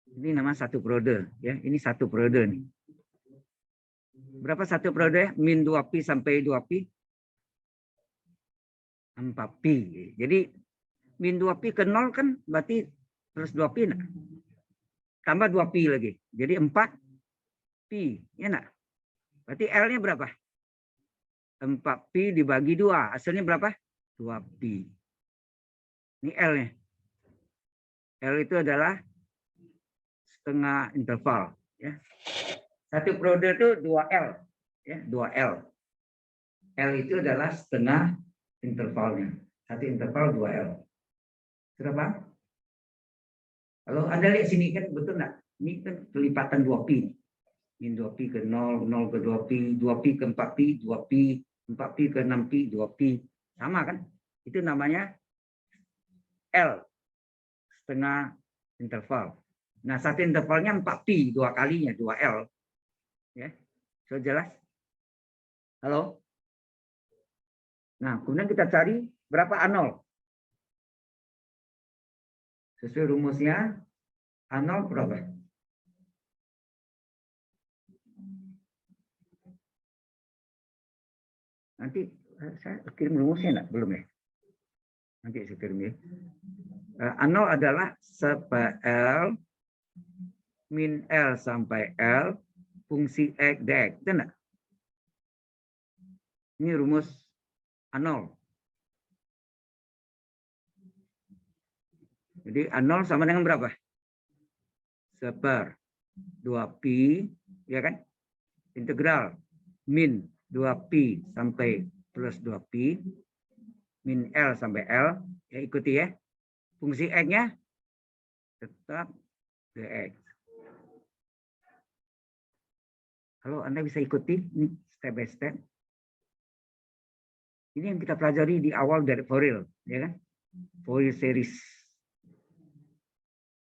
Ini nama satu periode. Ya, ini satu periode nih. Berapa satu periode? Min 2pi sampai 2pi? 4pi. Jadi min 2pi ke 0 kan berarti plus 2pi. Nah. tambah 2 pi lagi. Jadi 4 pi, ya enggak? Berarti L-nya berapa? 4 pi dibagi 2, hasilnya berapa? 2 pi. Ini L-nya. L itu adalah setengah interval, ya. Satu periode itu 2L, ya, 2L. L itu adalah setengah intervalnya. Satu interval 2L. Sudah paham? Kalau Anda lihat sini kan betul nggak? Ini kan kelipatan 2 pi. Min 2 pi ke 0, 0 ke 2 pi, 2 pi ke 4 pi, 2 pi, 4 pi ke 6 pi, 2 pi. Sama kan? Itu namanya L, setengah interval. Nah, satu intervalnya 4 pi, 2 kalinya, 2L. Ya, sudah jelas? Halo? Nah, kemudian kita cari berapa A0. Sesuai rumusnya, A0 berapa? Nanti saya kirim rumusnya enggak? Belum ya? Nanti saya kirim ya. A0 adalah L min L sampai L fungsi X dx. Itu enggak? Ini rumus A0. Jadi A0 sama dengan berapa? Seper 2 pi, ya kan? Integral min 2 pi sampai plus 2 pi min L sampai L, ya ikuti ya. Fungsi X-nya tetap dx. Kalau Anda bisa ikuti ini step by step. Ini yang kita pelajari di awal dari Fourier, ya kan? Fourier series.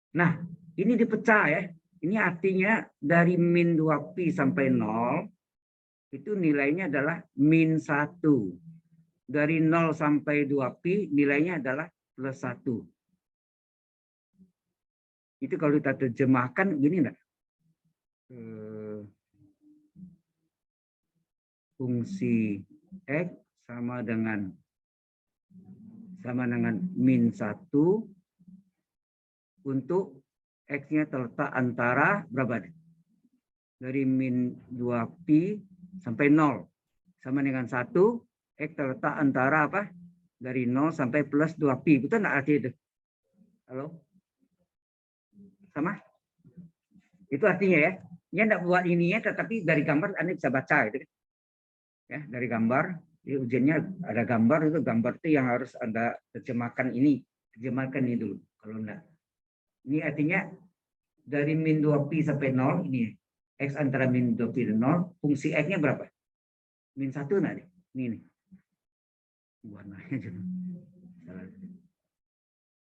Nah, ini dipecah ya. Ini artinya dari min 2 pi sampai 0 itu nilainya adalah min 1. Dari 0 sampai 2 pi nilainya adalah plus 1. Itu kalau kita terjemahkan gini enggak? Fungsi X sama dengan min 1 untuk X-nya terletak antara berapa? Dari min 2 pi sampai 0 sama dengan 1, X terletak antara apa? Dari 0 sampai plus 2 pi. Betul nggak arti itu? Halo? Sama? Itu artinya ya. Ini enggak buat ini ya, tetapi dari gambar Anda bisa baca itu. Ya, dari gambar, di ujiannya ada gambar, itu gambar itu yang harus Anda terjemahkan ini. Terjemahkan ini dulu. Kalau enggak. Ini artinya dari min 2 pi sampai 0 ini. X antara min 2 pi dan 0, fungsi X-nya berapa? Min 1 enggak? Ini. Warnanya juga.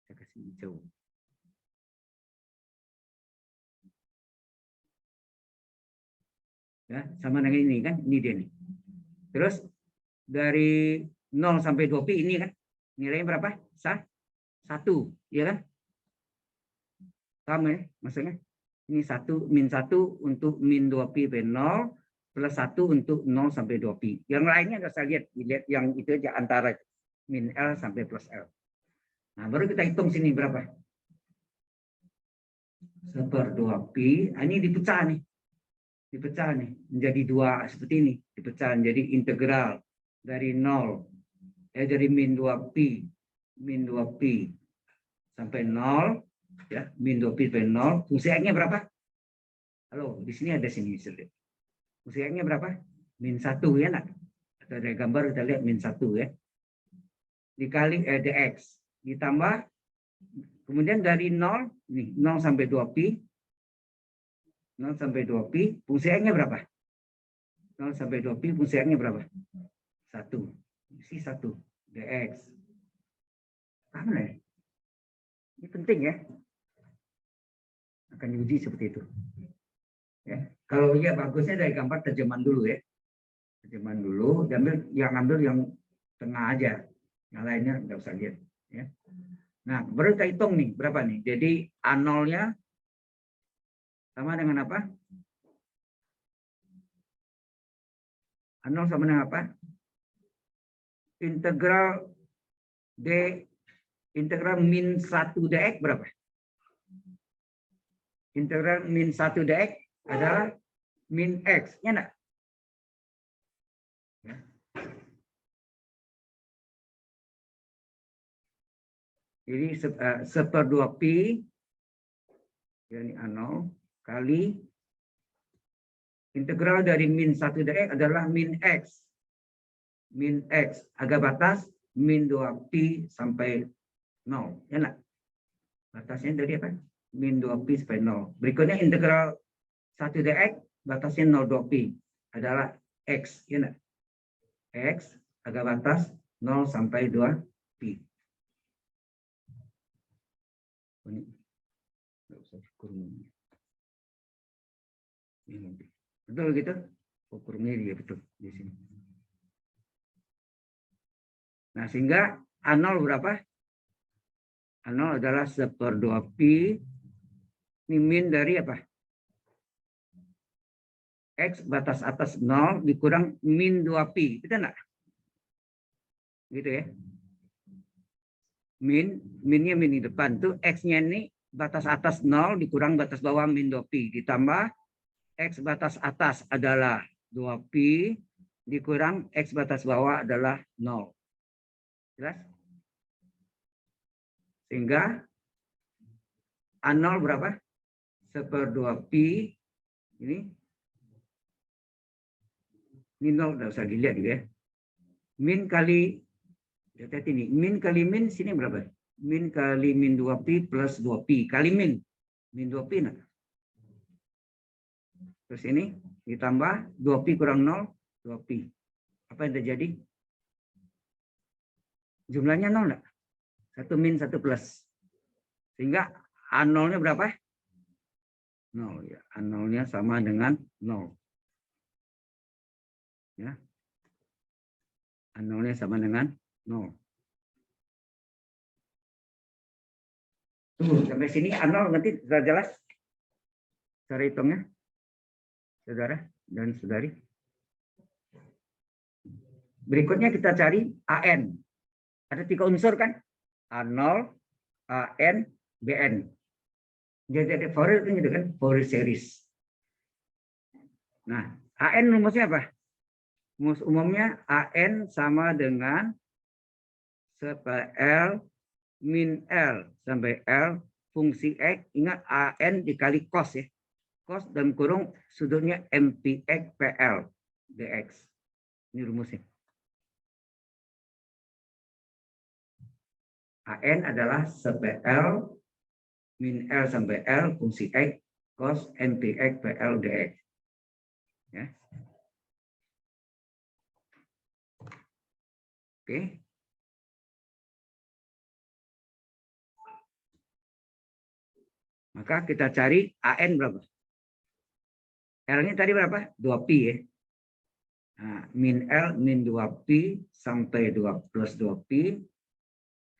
Saya kasih hijau. Ya, sama dengan ini kan, ini dia nih. Terus dari 0 sampai 2 pi ini kan nilainya berapa? 1, ya kan? Sama ya, maksudnya ini 1 min 1 untuk min 2 pi sampai 0 plus 1 untuk 0 sampai 2 pi. Yang lainnya nggak usah lihat yang itu aja antara min L sampai plus L. Nah, baru kita hitung sini berapa? Seper 2 pi, ini dipecah nih. Dipecah nih menjadi 2 seperti ini, dipecah menjadi integral dari 0 dari min 2 pi sampai 0 ya, min 2 pi sampai 0. Fungsi X-nya berapa? Halo, di sini ada sini. Fungsi X-nya berapa? Min 1 ya nak? Dari gambar kita lihat min 1 ya. Dikali dx ditambah kemudian dari 0 nih 0 sampai 2 pi 0 sampai 2 pi, fungsi X-nya berapa? 0 sampai 2 pi, fungsi X-nya berapa? 1. Isi 1. dx. Paham ya? Ini penting ya. Akan diuji seperti itu. Ya. Kalau iya bagusnya dari gambar terjemahan dulu ya. Terjemahan dulu, yang ambil yang tengah aja. Yang lainnya nggak usah lihat. Ya. Nah, baru kita hitung nih, berapa nih? Jadi A0-nya sama dengan apa? A0 sama dengan apa? Integral min 1 dx berapa? integral min 1 dx adalah min x, ya enggak? Ya. Jadi 1/2 pi, yakni A0, kali integral dari min 1 dx adalah min x. Min x, agak batas min 2 pi sampai 0, ya enggak? Batasnya dari apa? Min 2 pi sampai 0. Berikutnya integral 1 dx, batasnya 0,2 pi adalah x, ya enggak? X, agak batas 0 sampai 2 pi. Ini nggak usah kurung. Betul gitu? Ukurnya dia betul di sini. Nah, sehingga A0 berapa? A0 adalah 1/2 pi. Ini min dari apa? X batas atas 0 dikurang min 2 pi. Kita enggak? Gitu ya. Minnya min di depan tuh, X-nya ini batas atas 0 dikurang batas bawah min 2 pi. Ditambah X batas atas adalah 2 pi dikurang X batas bawah adalah 0. Jelas? Sehingga A0 berapa? 1/2 pi. Ini 0, nggak usah dilihat gitu ya. Min kali, lihat ini, min kali min sini berapa? Min kali min 2 pi plus 2 pi kali min 2 pi. Nah. Terus ini ditambah 2 pi kurang 0, 2 pi. Apa yang terjadi? Jumlahnya 0 enggak? 1 min 1 plus. Sehingga A0-nya berapa? 0 ya. A0-nya sama dengan 0. Ya. A0-nya sama dengan 0. Tunggu, sampai sini A0 nanti sudah jelas cara hitungnya, saudara dan saudari. Berikutnya kita cari AN. Ada 3 unsur kan? A0, AN, BN. Jadi ada Fourier kan gitu kan? Fourier series. Nah, AN rumusnya apa? Rumus umumnya AN sama dengan L min L sampai L fungsi X. Ingat AN dikali cos ya. Cos dan kurung sudutnya MPX PL dx. Ini rumusnya. AN adalah L min L sampai L fungsi X cos MPX PL dx. Ya. Oke. Maka kita cari AN berapa? L-nya tadi berapa? 2 pi ya. Nah, min L min 2 pi sampai 2 plus 2 pi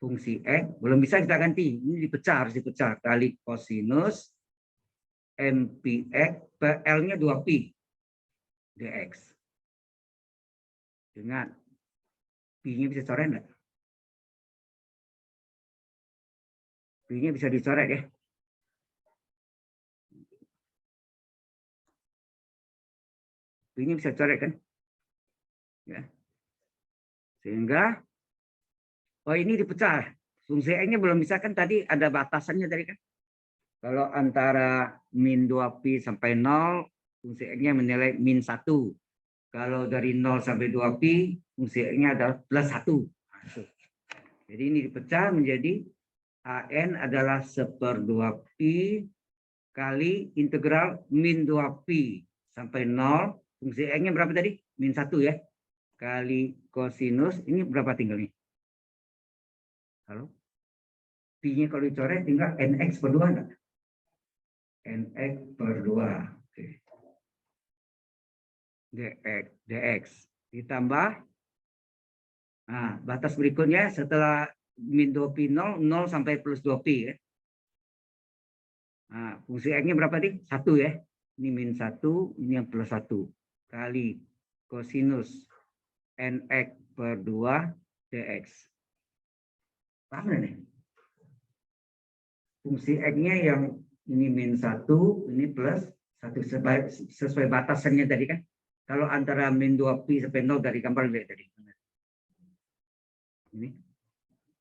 fungsi X. Belum bisa kita ganti. Ini dipecah, harus dipecah. Kali kosinus MPX PL-nya 2 pi dx. Dengan pi-nya bisa coret enggak? Pi-nya bisa dicoret ya. Pi-nya bisa coret kan? Ya. Sehingga oh ini dipecah. Fungsi X-nya belum bisa kan, tadi ada batasannya tadi kan. Kalau antara min 2 pi sampai 0, fungsi X-nya menilai min 1. Kalau dari 0 sampai 2 pi, fungsi X-nya adalah plus 1. Jadi ini dipecah menjadi AN adalah 1/2 pi kali integral min 2 pi sampai 0. Fungsi X-nya berapa tadi? Min 1 ya. Kali kosinus, ini berapa tinggalnya? Halo? Pi-nya kalau dicoret tinggal NX per 2 enggak? NX per 2. Oke. dx ditambah, nah batas berikutnya setelah min 2 pi 0 sampai plus 2 pi ya. Nah, fungsi X-nya berapa nih? 1 ya. Ini min 1, ini yang plus 1 kali kosinus NX per 2 dx. Paham nih? Fungsi X-nya yang Ini min 1, ini plus 1 sesuai batasannya tadi kan. Kalau antara min 2pi sampai 0 dari gambar lihat tadi. Ini.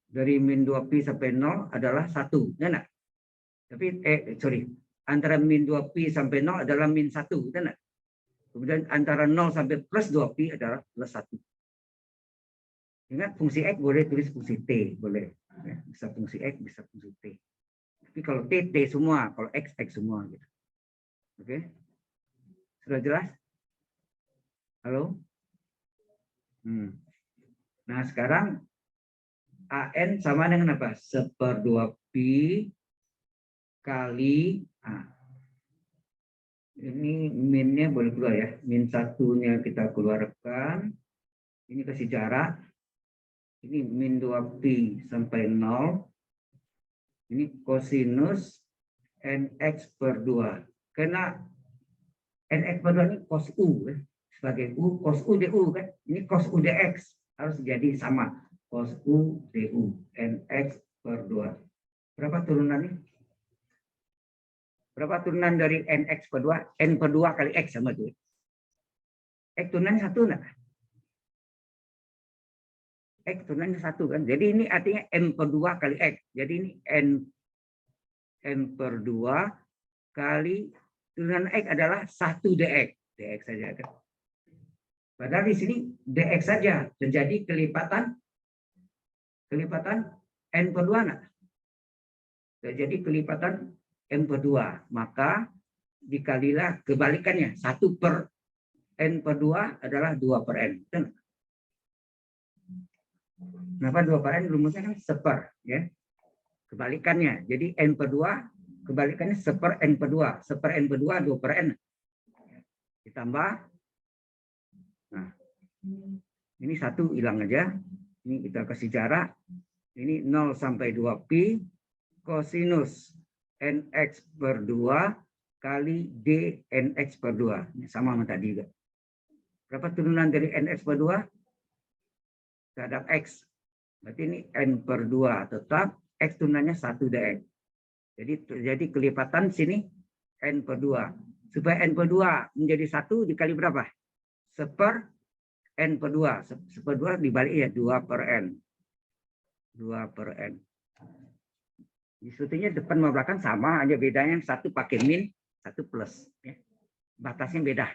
Dari min 2pi sampai 0 adalah 1. Ya enggak? Tapi sorry. Antara min 2pi sampai 0 adalah min 1. Ya enggak? Kemudian antara 0 sampai plus 2pi adalah plus 1. Ingat fungsi X boleh tulis fungsi T. Boleh. Ya, bisa fungsi X, bisa fungsi T. Tapi kalau T, T semua. Kalau X, X semua. Gitu. Oke? Sudah jelas? Halo? Nah, sekarang AN sama dengan apa? 1/2pi kali ini minnya boleh keluar ya. Min 1-nya kita keluarkan. Ini kasih jarak. Ini min 2pi sampai 0. Ini kosinus nx/2. Karena nx/2 ini cos U. Sebagai U, cos U du kan. Ini cos U dx. Harus jadi sama. Cos U du. nx/2. Berapa turunannya? Berapa turunan dari nx/2? N/2 kali x sama itu. X turunannya 1 enggak? X turunannya 1 kan. Jadi ini artinya n/2 kali x. Jadi ini n/2 kali turunan x adalah 1 dx. Dx saja kan. Padahal di sini dx saja. Terjadi kelipatan n/2 enggak? Terjadi kelipatan n/2. Maka dikalilah kebalikannya. 1/n/2 adalah 2/n. Kenapa 2/n? Rumusnya kan seper. Ya. Kebalikannya. Jadi n/2 kebalikannya 1/n/2. 1/n/2 2/n. Ditambah. Nah, ini 1 hilang aja. Ini kita kasih jarak. Ini 0 sampai 2pi kosinus nx/2 kali d nx/2. Ini sama sama tadi juga. Berapa turunan dari nx/2? Terhadap x. Berarti ini n/2 tetap x turunannya 1 dx. Jadi terjadi kelipatan sini n/2. Supaya n/2 menjadi 1 dikali berapa? 1/n/2. 1/2 dibalik ya 2/n. 2/n. Sebetulnya depan sama belakang sama, aja bedanya yang satu pakai min, satu plus. Ya. Batasnya beda.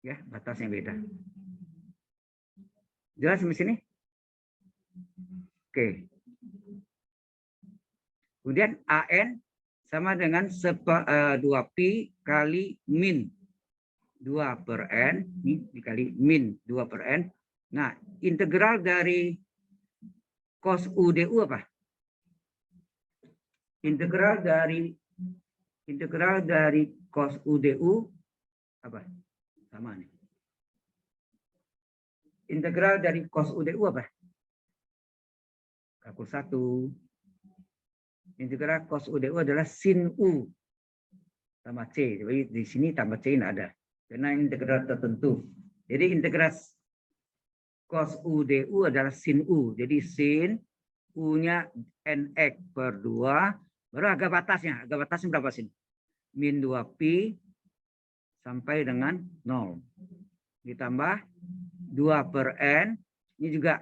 Ya, batasnya beda. Jelas sampai sini? Oke. Kemudian AN sama dengan 2pi kali min 2/n. Ini dikali min 2/n. Nah, integral dari cos U du apa? Integral dari cos U du apa? Sama nih. Integral dari cos U du apa? Kalkulus 1. Integral cos U du adalah sin U tambah C. Jadi di sini tambah C tidak ada. Karena integral tertentu. Jadi integral cos U du adalah sin U. Jadi sin U-nya nx/2. Baru agak batasnya. Agak batasnya berapa sini? Min 2pi sampai dengan 0. Ditambah 2/n. Ini juga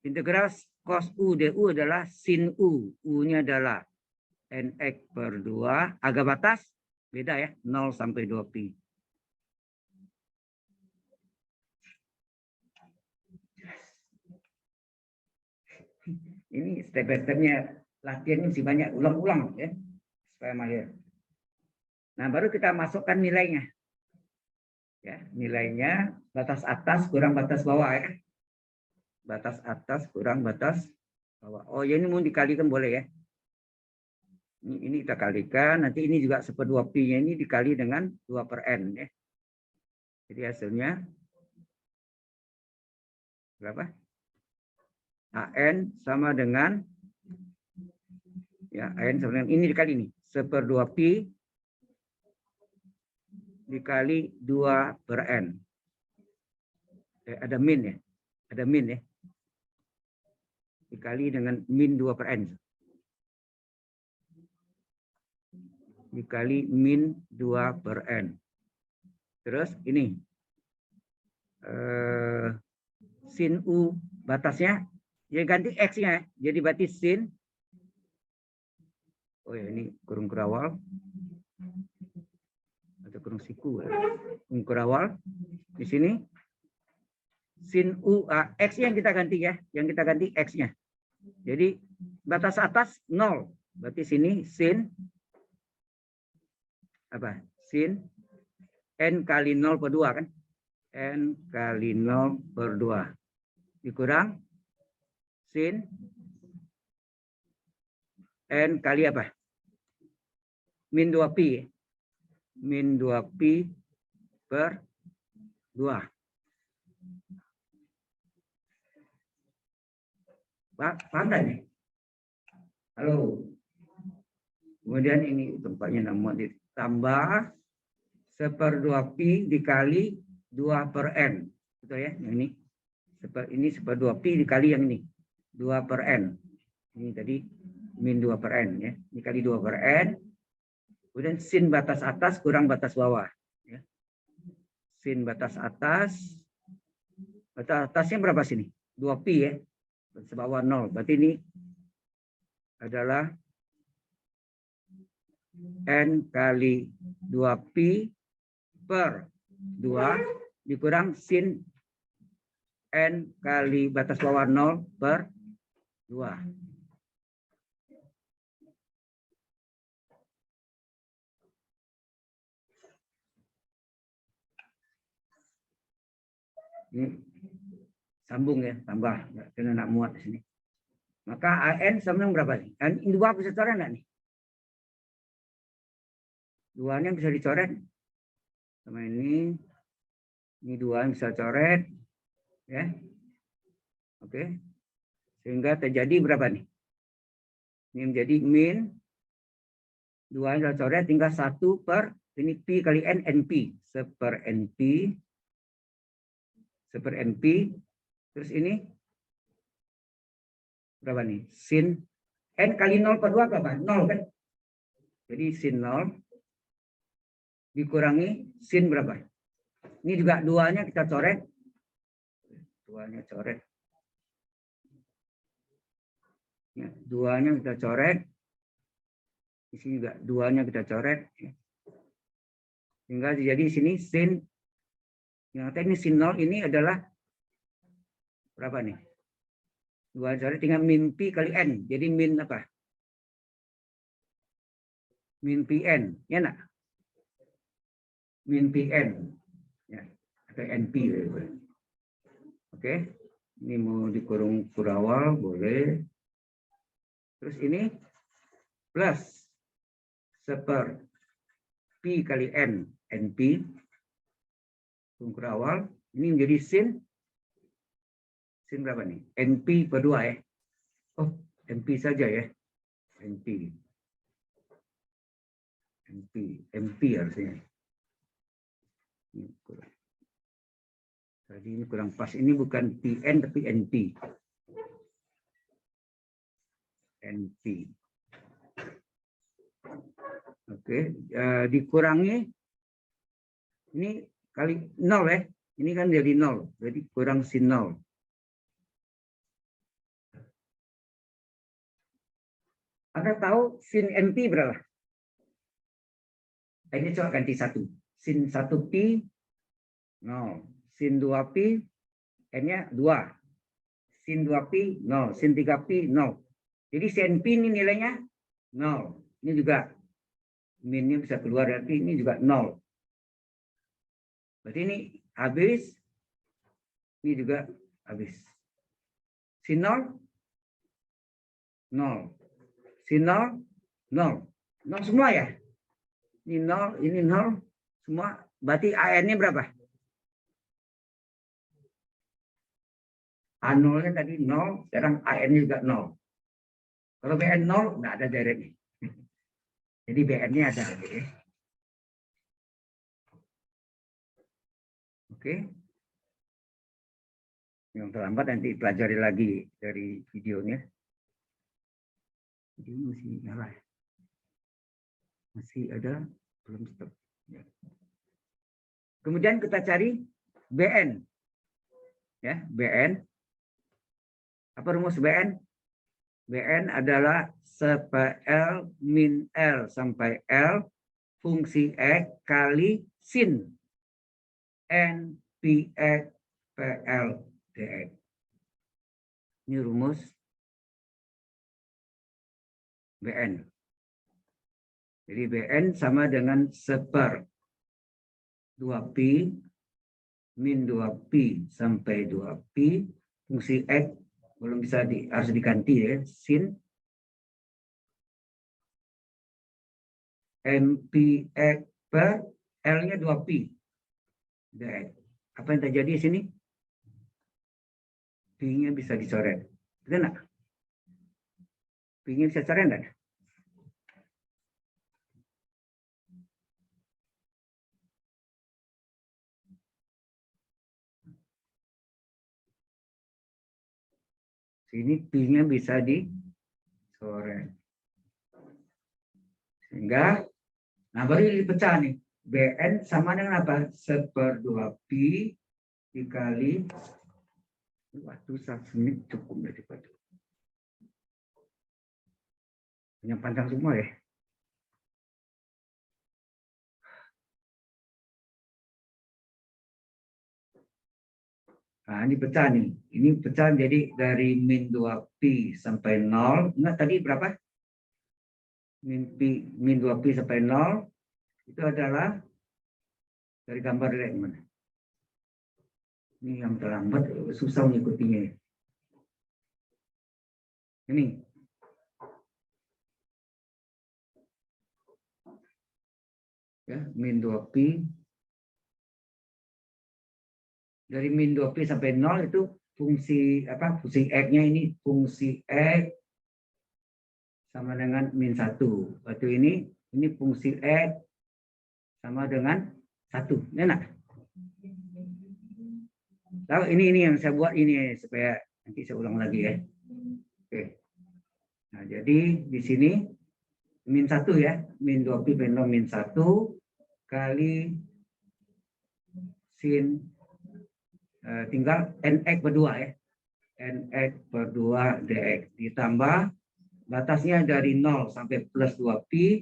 integral cos U du adalah sin U. U-nya adalah nx/2. Agak batas. Beda ya. 0 sampai 2pi. Ini step by stepnya. Latihannya masih banyak. Ulang-ulang ya. Supaya mahir. Nah, baru kita masukkan nilainya. Ya, nilainya batas atas kurang batas bawah ya. Batas atas kurang batas bawah. Oh, ya ini mau dikalikan boleh ya. Ini kita kalikan, nanti ini juga 1/2pi-nya ini dikali dengan 2/n ya. Jadi hasilnya berapa? AN sama dengan ya, AN sama dengan ini dikali ini 1/2pi dikali 2/n. Ada min ya. Ada min ya. Dikali dengan min 2/n. dikali min 2 per N. Terus ini. Sin U batasnya. Ya ganti X-nya. Jadi berarti sin. Oh ya ini kurung kurawal. Atau kurung siku. Kurung kurawal. Di sini. Sin U. X yang kita ganti ya. Yang kita ganti X-nya. Jadi batas atas 0. Berarti sini sin. Apa? Sin N kali 0 per 2 kan? N kali 0 per 2. Dikurang sin N kali apa? Min 2pi. Min 2pi per 2. Paham kan nih? Halo. Kemudian ini tempatnya nama ditambah 1/2pi dikali 2 per N. Betul ya? Yang ini 1/2pi dikali yang ini. 2 per N. Ini tadi min 2 per N. Ya. Dikali 2 per N. Kemudian sin batas atas kurang batas bawah. Ya. Sin batas atas. Batas atasnya berapa sini? 2pi ya. Batas bawah 0. Berarti ini adalah N kali 2pi per 2 dikurang sin N kali batas bawah 0 per 2. Ini sambung ya, tambah. Kena nak muat di sini. Maka AN sama dengan berapa nih? Dan ini 2 bisa coret enggak nih? 2-nya bisa dicoret. Sama ini 2 bisa coret. Ya. Oke. Sehingga terjadi berapa nih? Ini menjadi min 2 bisa coret tinggal 1 per ini pi kali N, NP. 1/NP. 1/NP. Terus ini berapa nih? Sin N kali 0 per 2 berapa? 0 kan? Jadi sin 0 dikurangi sin berapa? Ini juga 2-nya kita coret. 2-nya coret. Ya, 2-nya kita coret. Di sini juga 2-nya kita coret. Sehingga jadi sini sin. Yang ini sin 0 ini adalah berapa nih? 2 coret tinggal min pi kali N. Jadi min apa? Min pi N. Ya nak? Min pi N. Ya, atau NP. Oke. Ini mau dikurung kurawal boleh. Terus ini plus 1/pi kali N. NP. Kurung kurawal. Ini menjadi sin. Sin berapa nih? NP per 2 ya. Oh, NP saja ya. NP. MP harusnya. Tadi ini kurang pas. Ini bukan PN tapi NP. NP. Oke, dikurangi. Ini kali 0 ya. Ini kan jadi 0. Jadi kurang sin 0. Anda tahu sin NP berapa? Ini coba ganti 1. Sin 1pi 0. Sin 2pi N-nya 2. Sin 2pi 0. Sin 3pi 0. Jadi sin P ini nilainya 0. Ini juga minnya bisa keluar, berarti ini juga 0. Berarti ini habis. Ini juga habis. Sin 0 0. Sin 0 0. 0 semua ya? Ini 0, ini 0 semua. Berarti AN-nya berapa? A0-nya tadi 0, sekarang AN-nya juga 0. Kalau BN 0, nggak ada direct. Jadi BN-nya ada. Oke. Yang terlambat nanti pelajari lagi dari videonya. Jadi masih nyala. Masih ada, belum stop. Ya. Kemudian kita cari BN. Ya, BN. Apa rumus BN? BN adalah SPL min L sampai L fungsi X kali sin N PX PL DX. Ini rumus BN. Jadi BN sama dengan seper 2pi min 2pi sampai 2pi fungsi X belum bisa harus diganti ya, sin MPX per L-nya 2pi DX. Apa yang terjadi di sini? Pi-nya bisa dicoret. Betul nggak? Pi-nya bisa coret nggak? Sini pi-nya bisa dicoret. Sehingga, nah baru dipecah nih. BN sama dengan apa? Seper 2pi dikali, waktu 1 menit cukup daripada. Yang panjang semua ya. Nah, ini pecah nih. Ini pecah jadi dari min 2pi sampai 0. Ingat tadi berapa? Min 2pi sampai 0 itu adalah dari gambar dari mana? Ini yang terlambat susah mengikutinya. Ini. Ya, min 2pi. Dari min 2pi sampai 0 itu fungsi apa? Fungsi X-nya ini fungsi X sama dengan min 1. Waktu ini fungsi X sama dengan 1. Enak. Tahu ini yang saya buat ini supaya nanti saya ulang lagi ya. Oke. Nah, jadi di sini min 1 ya, min 2pi per min 1 kali sin tinggal nx per 2 ya. Nx per 2 dx ditambah batasnya dari 0 sampai plus 2pi,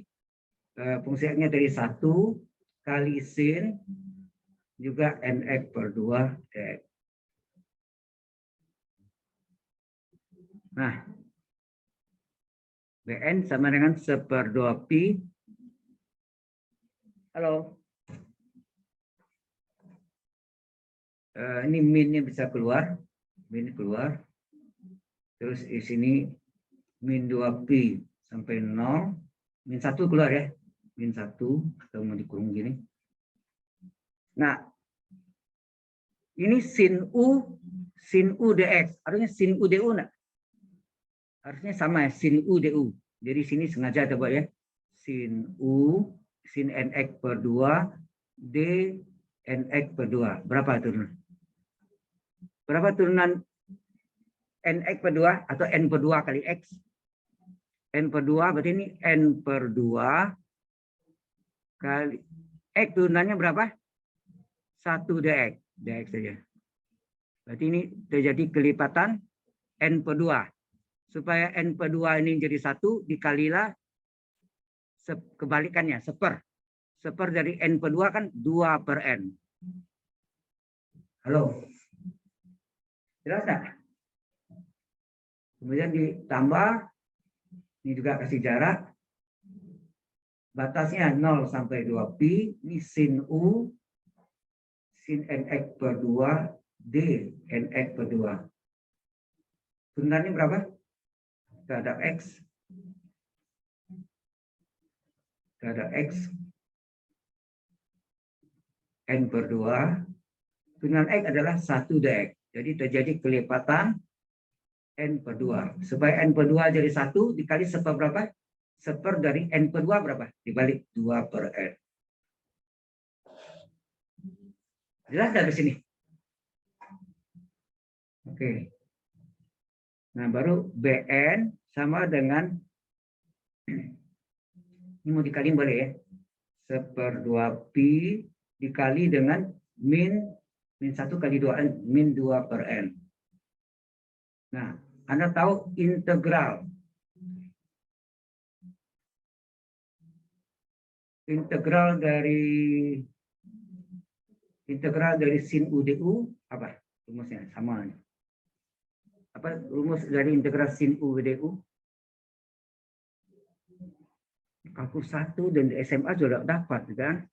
fungsi x-nya dari 1 kali sin juga nx per 2 dx. Nah, Bn sama dengan seper 2pi. Halo. Ini minnya bisa keluar. Min keluar. Terus di sini min 2pi sampai 0. Min 1 keluar ya. Min 1 atau mau dikurung gini. Nah, ini sin U dx. Harusnya sin U du enggak? Harusnya sama ya, sin U du. Jadi sini sengaja coba ya. Sin U, sin nx per 2, d nx per 2. Berapa turunan? Berapa turunan nx per 2 atau n per 2 kali x? N per 2 berarti ini n per 2 kali x turunannya berapa? 1 dx. Dx saja. Berarti ini terjadi kelipatan n per 2. Supaya n per 2 ini jadi 1, dikalilah kebalikannya, seper. Seper dari n per 2 kan 2 per n. Halo? Jelas nggak? Kemudian ditambah, ini juga kasih jarak. Batasnya 0 sampai 2pi, ini sin U, sin nx per 2, d nx per 2. Turunannya berapa? Terhadap x. Terhadap x. N per 2. Turunan x adalah 1 dx. Jadi terjadi kelipatan n per 2. Supaya n per 2 jadi 1 dikali seper berapa? Seper dari n per 2 berapa? Dibalik 2 per n. Jelas dari sini? Oke. Nah, baru Bn sama dengan Ini mau dikali boleh ya. 1/2 pi dikali dengan min 1 kali 2 min 2 per n. Nah, Anda tahu integral dari sin u du apa rumusnya? Sama. Apa rumus dari integral sin u du? Kalkulus 1 dan di SMA juga dapat kan?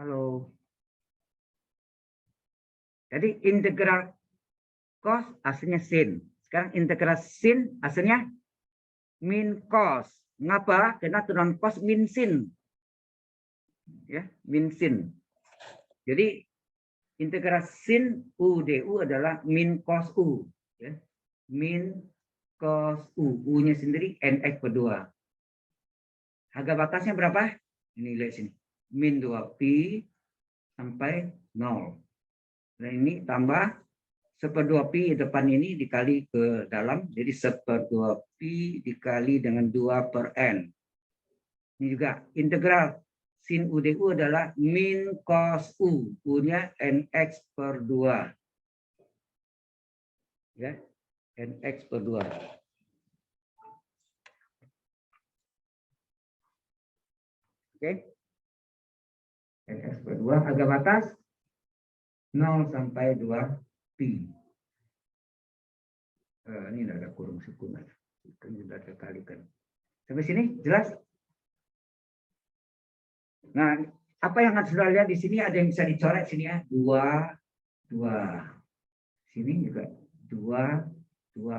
Halo. Jadi integral cos hasilnya sin. Sekarang integral sin hasilnya min cos. Mengapa? Karena turun cos min sin. Ya, min sin. Jadi integral sin u du adalah min cos u. Ya. Min cos u. U-nya sendiri nx per 2. Harga batasnya berapa? Ini lihat sini. Min 2pi sampai 0. Nah ini tambah 1/2 pi depan ini dikali ke dalam, jadi 1/2 pi dikali dengan 2 per n. Ini juga integral sin u du adalah min cos u, u-nya nx per 2. Ya, nx per 2. Oke. Nx per 2 harga batas 0 sampai 2 pi. Ini ada kurung sukun. Kan sudah terkalikan. Sampai sini jelas? Nah, apa yang sudah lihat di sini ada yang bisa dicoret sini ya. 2, 2. Sini juga 2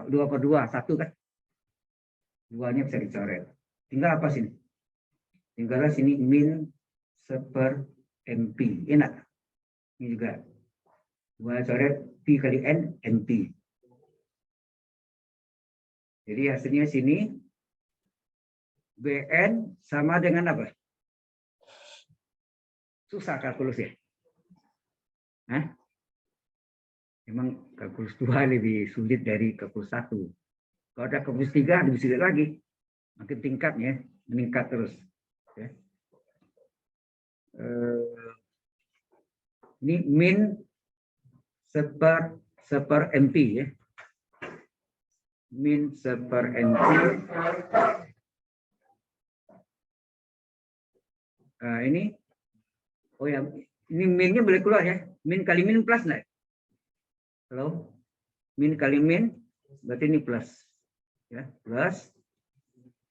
per 2, 1 kan? 2-nya bisa dicoret. Tinggal apa sini? Tinggallah sini min 1/mp. Enak. Ini juga 2 coret pi kali n, np. Jadi hasilnya sini Bn sama dengan apa? Susah kalkulus ya? Hah? Memang kalkulus 2 lebih sulit dari kalkulus 1. Kalau ada kalkulus 3 lebih sulit lagi. Makin tingkatnya, meningkat terus. Ya. Ini min 1/mp ya. Min 1/mp. Nah, ini oh ya, ini minnya boleh keluar ya. Min kali min plus enggak? Halo? Min kali min berarti ini plus. Ya, plus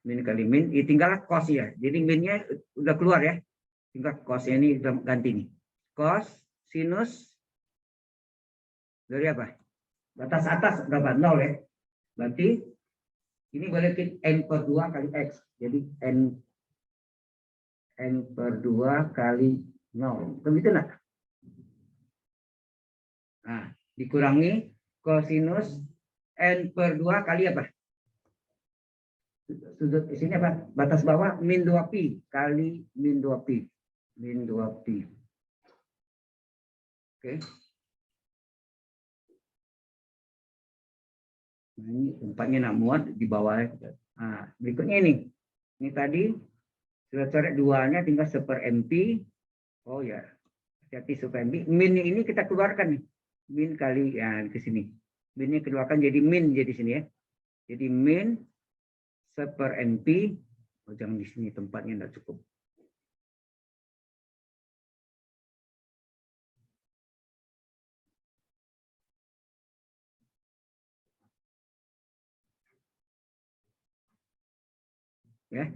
min kali min, tinggal cos ya. Jadi minnya udah keluar ya. Tinggal cosnya ini ganti nih. Cos sinus dari apa? Batas atas berapa? 0 ya. Berarti ini boleh n per 2 kali x. Jadi n per 2 kali 0. Begitu enggak? Nah, dikurangi kosinus n per 2 kali apa? Sudut di sini apa? Batas bawah min 2pi kali min 2pi. Min 2pi. Oke. Nah, ini tempatnya nak muat di bawah. Nah, berikutnya ini. Ini tadi sudah coret 2-nya tinggal 1/mp. Oh ya. Hati-hati 1/mp. Min ini kita keluarkan nih. Min kali ya ke sini. Minnya keluarkan jadi min jadi sini ya. Jadi min 1/mp. Oh, jangan di sini tempatnya enggak cukup. Ya.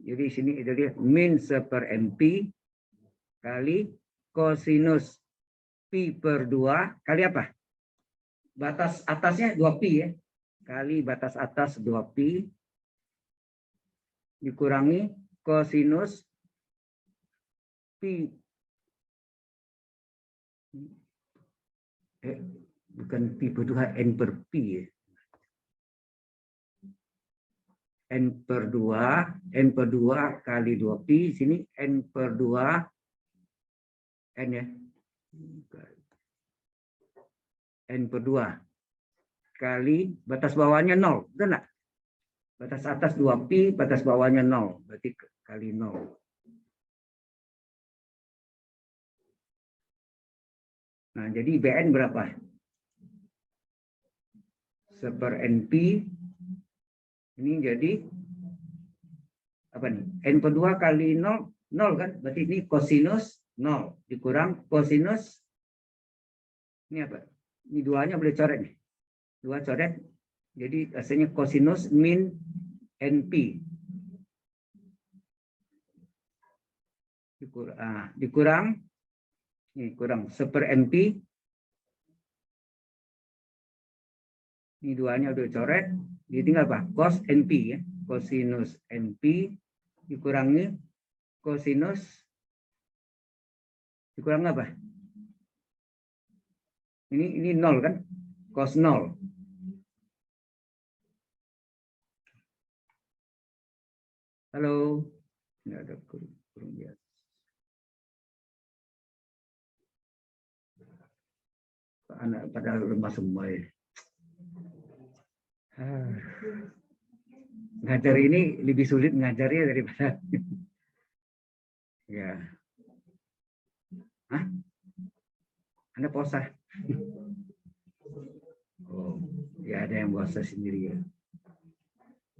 Jadi sini jadi min 1/mp kali kosinus pi per 2 kali apa? Batas atasnya 2pi ya. Kali batas atas 2pi dikurangi kosinus pi bukan pi per 2, n per pi ya. N per 2 kali 2pi, sini n per 2 n ya. N per 2 kali batas bawahnya 0, betul enggak? Batas atas 2pi, batas bawahnya 0. Berarti kali 0. Nah, jadi BN berapa? 1/NP. Ini jadi apa nih? N per 2 kali 0, 0 kan? Berarti ini kosinus 0 dikurang kosinus. Ini apa? Ini duanya boleh coret nih. 2 coret. Jadi hasilnya kosinus min NP. Dikurang ini kurang 1/NP. Ini duanya udah coret. Jadi tinggal apa? Cos NP ya. Kosinus NP dikurangi kosinus dikurang apa? Ini 0 kan? Cos 0. Halo. Ini ada kurung biasa. Anak pada lemah semua ya. Ngajar ini lebih sulit ngajarnya daripada ya. Hah? Anda puasa? Oh, ya ada yang puasa sendiri ya.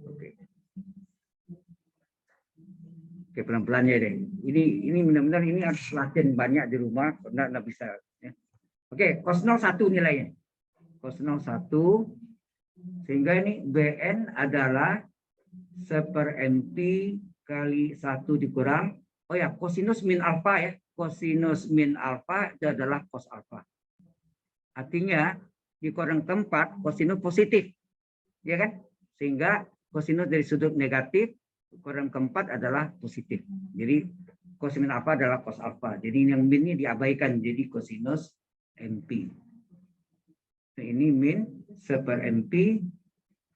Oke. Oke, pelan-pelan ya deh. Ini benar-benar ini harus latihan banyak di rumah, nggak bisa. Ya. Oke, cos 0 1 nilainya. Cos 0 1. Sehingga ini BN adalah 1/NP kali 1 dikurang. Oh ya, kosinus min alfa ya. Kosinus min alfa itu adalah cos alfa. Artinya di kuadran keempat kosinus positif. Ya kan? Sehingga kosinus dari sudut negatif kuadran keempat adalah positif. Jadi kosinus min alfa adalah cos alfa. Jadi yang min ini diabaikan jadi kosinus NP. Nah, ini min 1/NP.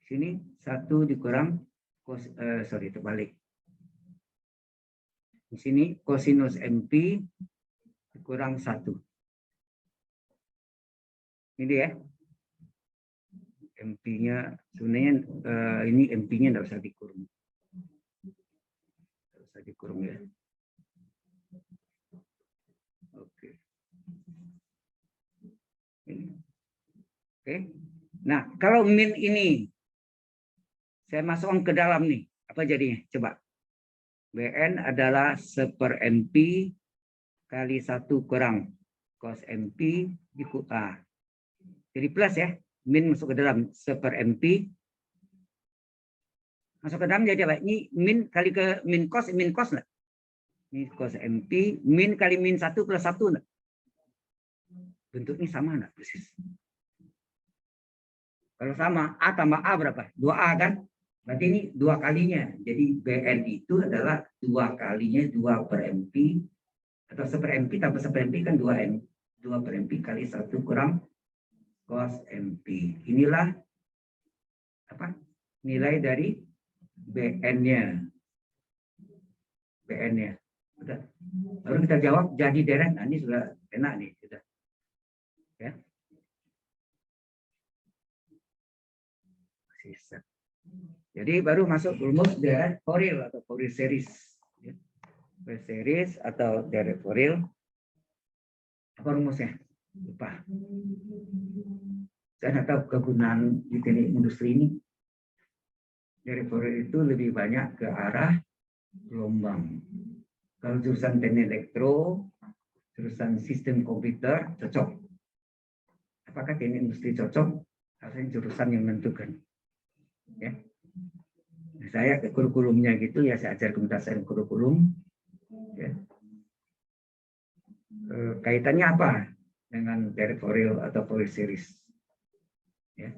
Sini 1 dikurang terbalik. Di sini kosinus NP dikurang 1. Ini ya. MP-nya sebenarnya ini MP-nya tidak usah dikurung. Tidak usah dikurung ya. Oke. Ini. Oke. Nah, kalau min ini saya masukkan ke dalam nih, apa jadinya? Coba. BN adalah 1/NP kali 1 kurang cos NP dikurangi. Jadi plus ya, min masuk ke dalam 1/NP. Masuk ke dalam jadi apa? Ini min kali ke min cos enggak? Ini cos NP, min kali min 1 plus 1 enggak? Bentuknya sama enggak? Persis. Kalau sama, A tambah A berapa? 2A kan? Berarti ini 2 kalinya. Jadi BN itu adalah 2 kalinya 2/NP. Atau 1/NP tambah 1/NP kan 2N. 2/NP kali 1 kurang cos NP. Inilah apa? Nilai dari BN-nya. BN-nya. Udah. Lalu kita jawab jadi deret. Nah, ini sudah enak nih. Sudah. Ya. Sisa. Jadi baru masuk rumus deret Fourier atau Fourier series. Ya. Fourier series atau deret Fourier. Apa rumusnya? Lupa. Saya nggak tahu kegunaan di teknik industri ini. Deret Fourier itu lebih banyak ke arah gelombang. Kalau jurusan teknik elektro, jurusan sistem komputer cocok. Apakah teknik industri cocok? Harusnya jurusan yang menentukan. Ya. Saya ke kurikulumnya gitu ya, saya ajar komputer kurikulum. Ya. Kaitannya apa dengan deret Fourier atau Fourier series? Ya.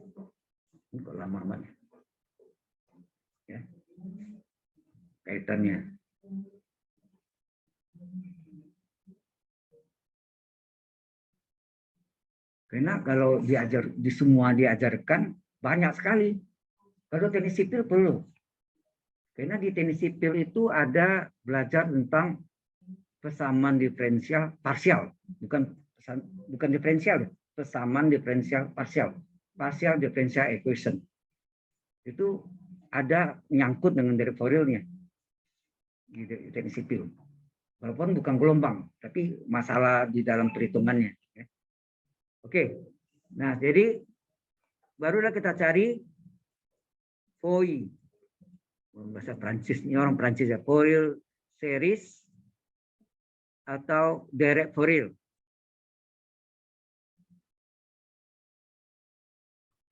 Ini kok lama amat. Ya. Kaitannya. Karena kalau diajar di semua diajarkan banyak sekali. Kalau teknik sipil perlu. Karena di teknik sipil itu ada belajar tentang persamaan diferensial parsial, bukan diferensial, persamaan diferensial parsial, partial differential equation. Itu ada nyangkut dengan direct forilnya di teknik sipil. Walaupun bukan gelombang, tapi masalah di dalam perhitungannya. Oke, nah jadi barulah kita cari FOI. Bahasa Prancis, ini orang Prancis ya, foil series atau direct foil.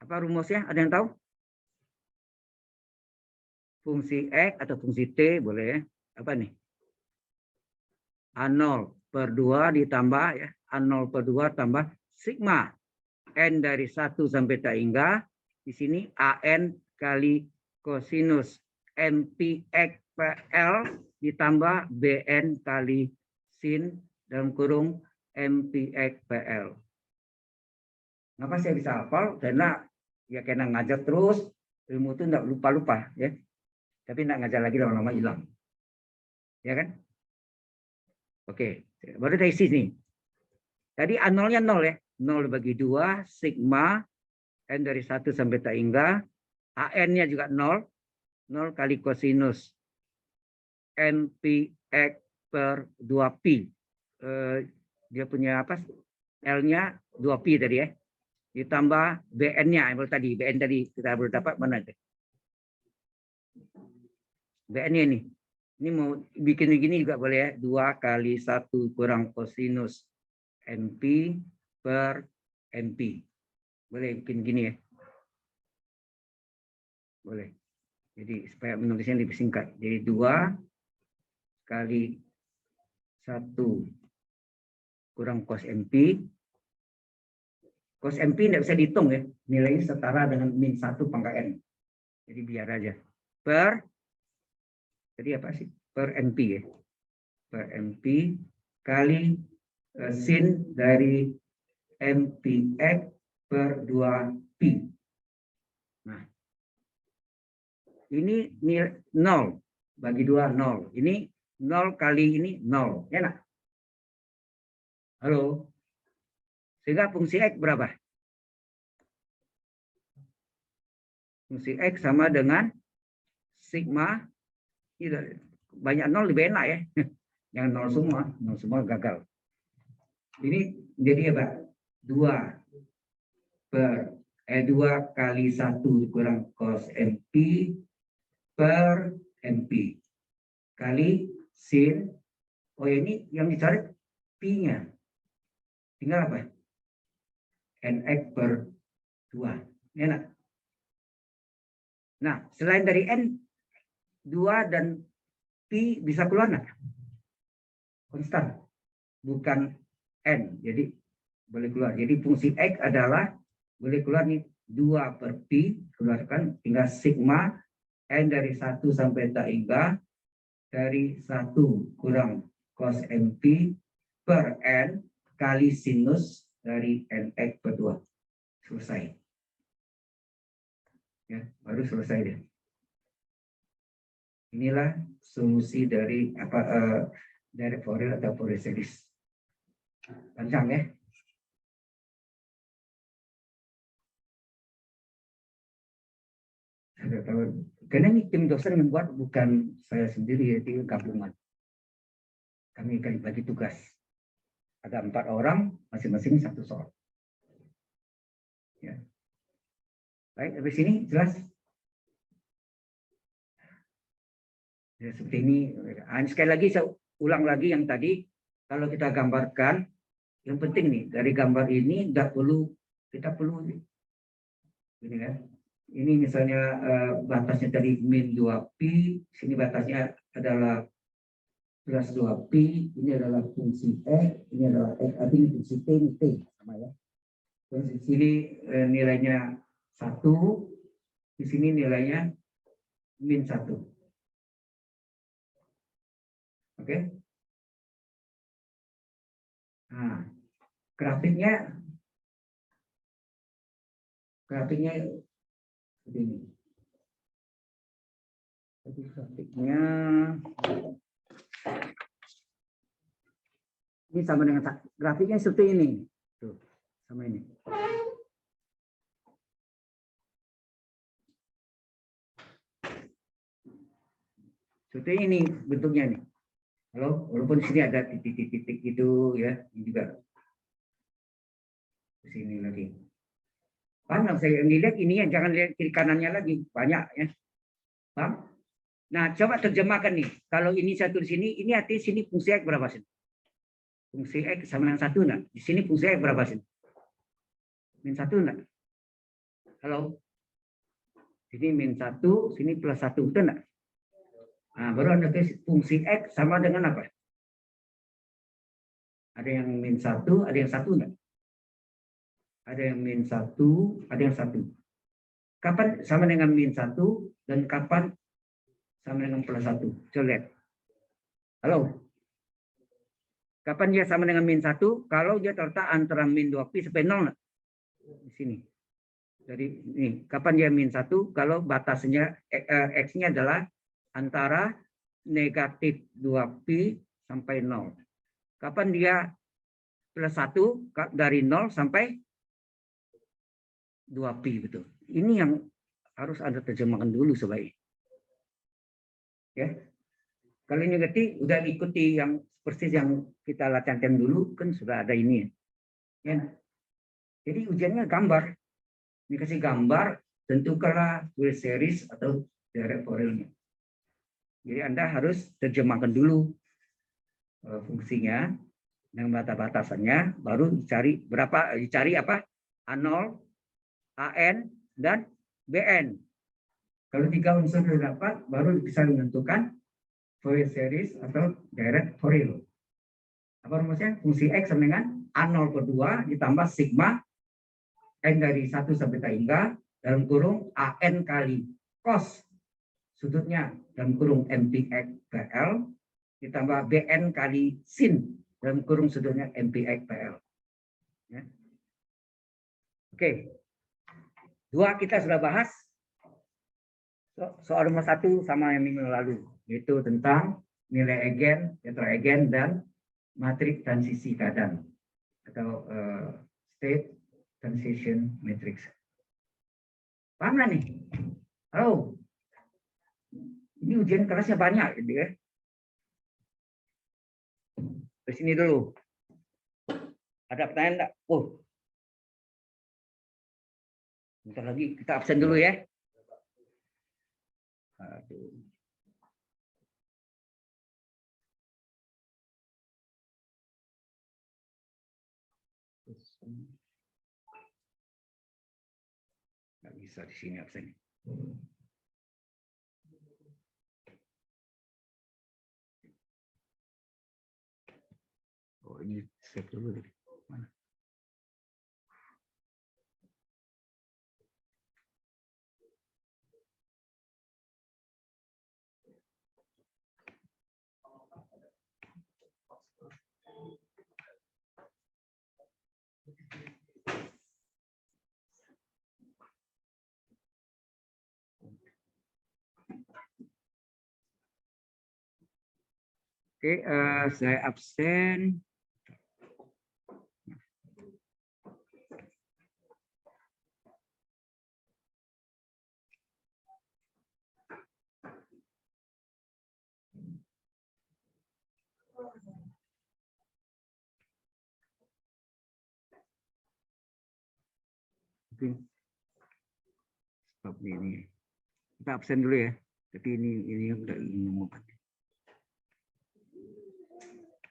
Apa rumusnya? Ada yang tahu? Fungsi X atau fungsi T boleh ya. Apa nih? A0 per 2 ditambah ya. A0 per 2 tambah sigma. N dari 1 sampai tak hingga. Di sini AN kali kosinus MPX PL ditambah BN kali sin dalam kurung MPX PL. Kenapa saya bisa hafal? Karena ya kena ngajar terus, ilmu itu enggak lupa-lupa ya. Tapi enggak ngajar lagi lama-lama hilang. Ya kan? Oke, baru kita isi nih. Tadi A0-nya 0 ya. 0 bagi 2 sigma N dari 1 sampai tak hingga. AN-nya juga 0. 0 kali kosinus NPX per 2pi. Dia punya apa? L-nya 2pi tadi ya. Ditambah BN-nya yang tadi. BN tadi kita baru dapat mana itu? BN-nya ini. Ini mau bikin begini juga boleh ya. 2 kali 1 kurang kosinus NP per NP. Boleh bikin gini ya. Boleh. Jadi supaya menulisnya lebih singkat. Jadi 2 kali 1 kurang cos NP. Cos NP tidak bisa dihitung ya. Nilainya setara dengan min 1 pangkat N. Jadi biar aja. Per, jadi apa sih? Per NP ya. Per NP kali sin dari MPX per 2pi. Nah, ini nilai 0 bagi 2 0. Ini 0 kali ini 0. Ya nak? Halo? Sehingga fungsi X berapa? Fungsi X sama dengan sigma. Banyak 0 lebih enak ya. Yang 0 semua gagal. Ini jadi apa? 2 kali 1 kurang cos NP per NP kali sin. Oh ini yang dicari pi-nya. Tinggal apa? NX per 2. Enak. Nah, selain dari N, 2 dan pi bisa keluar nggak? Konstan. Bukan N. Jadi boleh keluar. Jadi fungsi X adalah boleh keluar nih 2 per pi. Keluarkan tinggal sigma N dari 1 sampai tak hingga dari 1 kurang cos NP per N kali sinus dari NX per 2. Selesai. Ya, baru selesai deh. Inilah solusi dari dari Fourier atau Fourier series. Panjang ya. Karena ini tim dosen yang buat, bukan saya sendiri, itu gabungan. Kami bagi tugas. Ada 4 orang, masing-masing 1 soal. Ya. Baik, habis ini jelas. Ya, seperti ini. Sekali lagi saya ulang lagi yang tadi. Kalau kita gambarkan, yang penting nih dari gambar ini kita perlu ini kan. Ini misalnya batasnya tadi min 2pi, sini batasnya adalah plus 2pi, ini adalah fungsi X, ini adalah X, artinya fungsi T, ini T sama ya. Terus di sini nilainya 1, di sini nilainya min 1. Oke. Nah, grafiknya seperti ini. Jadi grafiknya ini sama dengan grafiknya seperti ini. Tuh, sama ini. Sebetulnya ini bentuknya nih. Halo, walaupun di sini ada titik-titik gitu ya, ini juga di sini lagi. Paham nggak? Saya lihat ini ya, jangan lihat kiri kanannya lagi, banyak ya. Paham? Nah, coba terjemahkan nih. Kalau ini satu di sini, ini artinya sini fungsi X berapa sih? Fungsi X sama dengan 1 enggak? Di sini fungsi X berapa sih? Min 1 enggak? Halo? Sini min 1, sini plus 1, betul enggak? Nah, baru ada fungsi X sama dengan apa? Ada yang min 1, ada yang 1 enggak? Ada yang min 1, ada yang 1. Kapan sama dengan min 1 dan kapan sama dengan plus 1? Coba lihat. Halo? Kapan dia sama dengan min 1? Kalau dia terletak antara min 2pi sampai 0 enggak? Di sini. Jadi ini, kapan dia min 1? Kalau batasnya X-nya adalah antara negatif 2pi sampai 0. Kapan dia plus 1? Dari 0 sampai 2pi, betul. Ini yang harus Anda terjemahkan dulu sebaiknya. Ya. Kalau ini ngerti, udah ikuti yang persis yang kita latihan dulu, kan sudah ada ini. Ya. Jadi ujiannya gambar. Dikasih gambar, tentukanlah Fourier series atau direct Fourier-nya. Jadi Anda harus terjemahkan dulu fungsinya dengan batas-batasannya, baru dicari berapa, dicari apa? A0, AN, dan BN. Kalau 3 unsur sudah dapat, baru bisa menentukan Fourier series atau direct Fourier. Apa rumusnya? Fungsi X sama dengan A0 per 2 ditambah sigma N dari 1 sampai tak hingga dalam kurung AN kali cos sudutnya dalam kurung MPX PL ditambah BN kali sin dalam kurung sudutnya MPX PL. Ya. Oke. 2 kita sudah bahas. Soal nomor 1 sama yang minggu lalu, yaitu tentang nilai eigen, tetraeigen, dan matriks transisi keadaan atau state transition matrix. Paham nggak nih? Halo? Ini ujian kelasnya banyak, gitu ya. Ke sini dulu. Ada pertanyaan enggak? Oh. Bentar lagi kita absen dulu ya. Aduh. Nggak bisa di sini absen. Oh, ini save dulu. Mana? Oke, saya absen. Stop ini. Kita absen dulu ya. Tapi ini udah ingin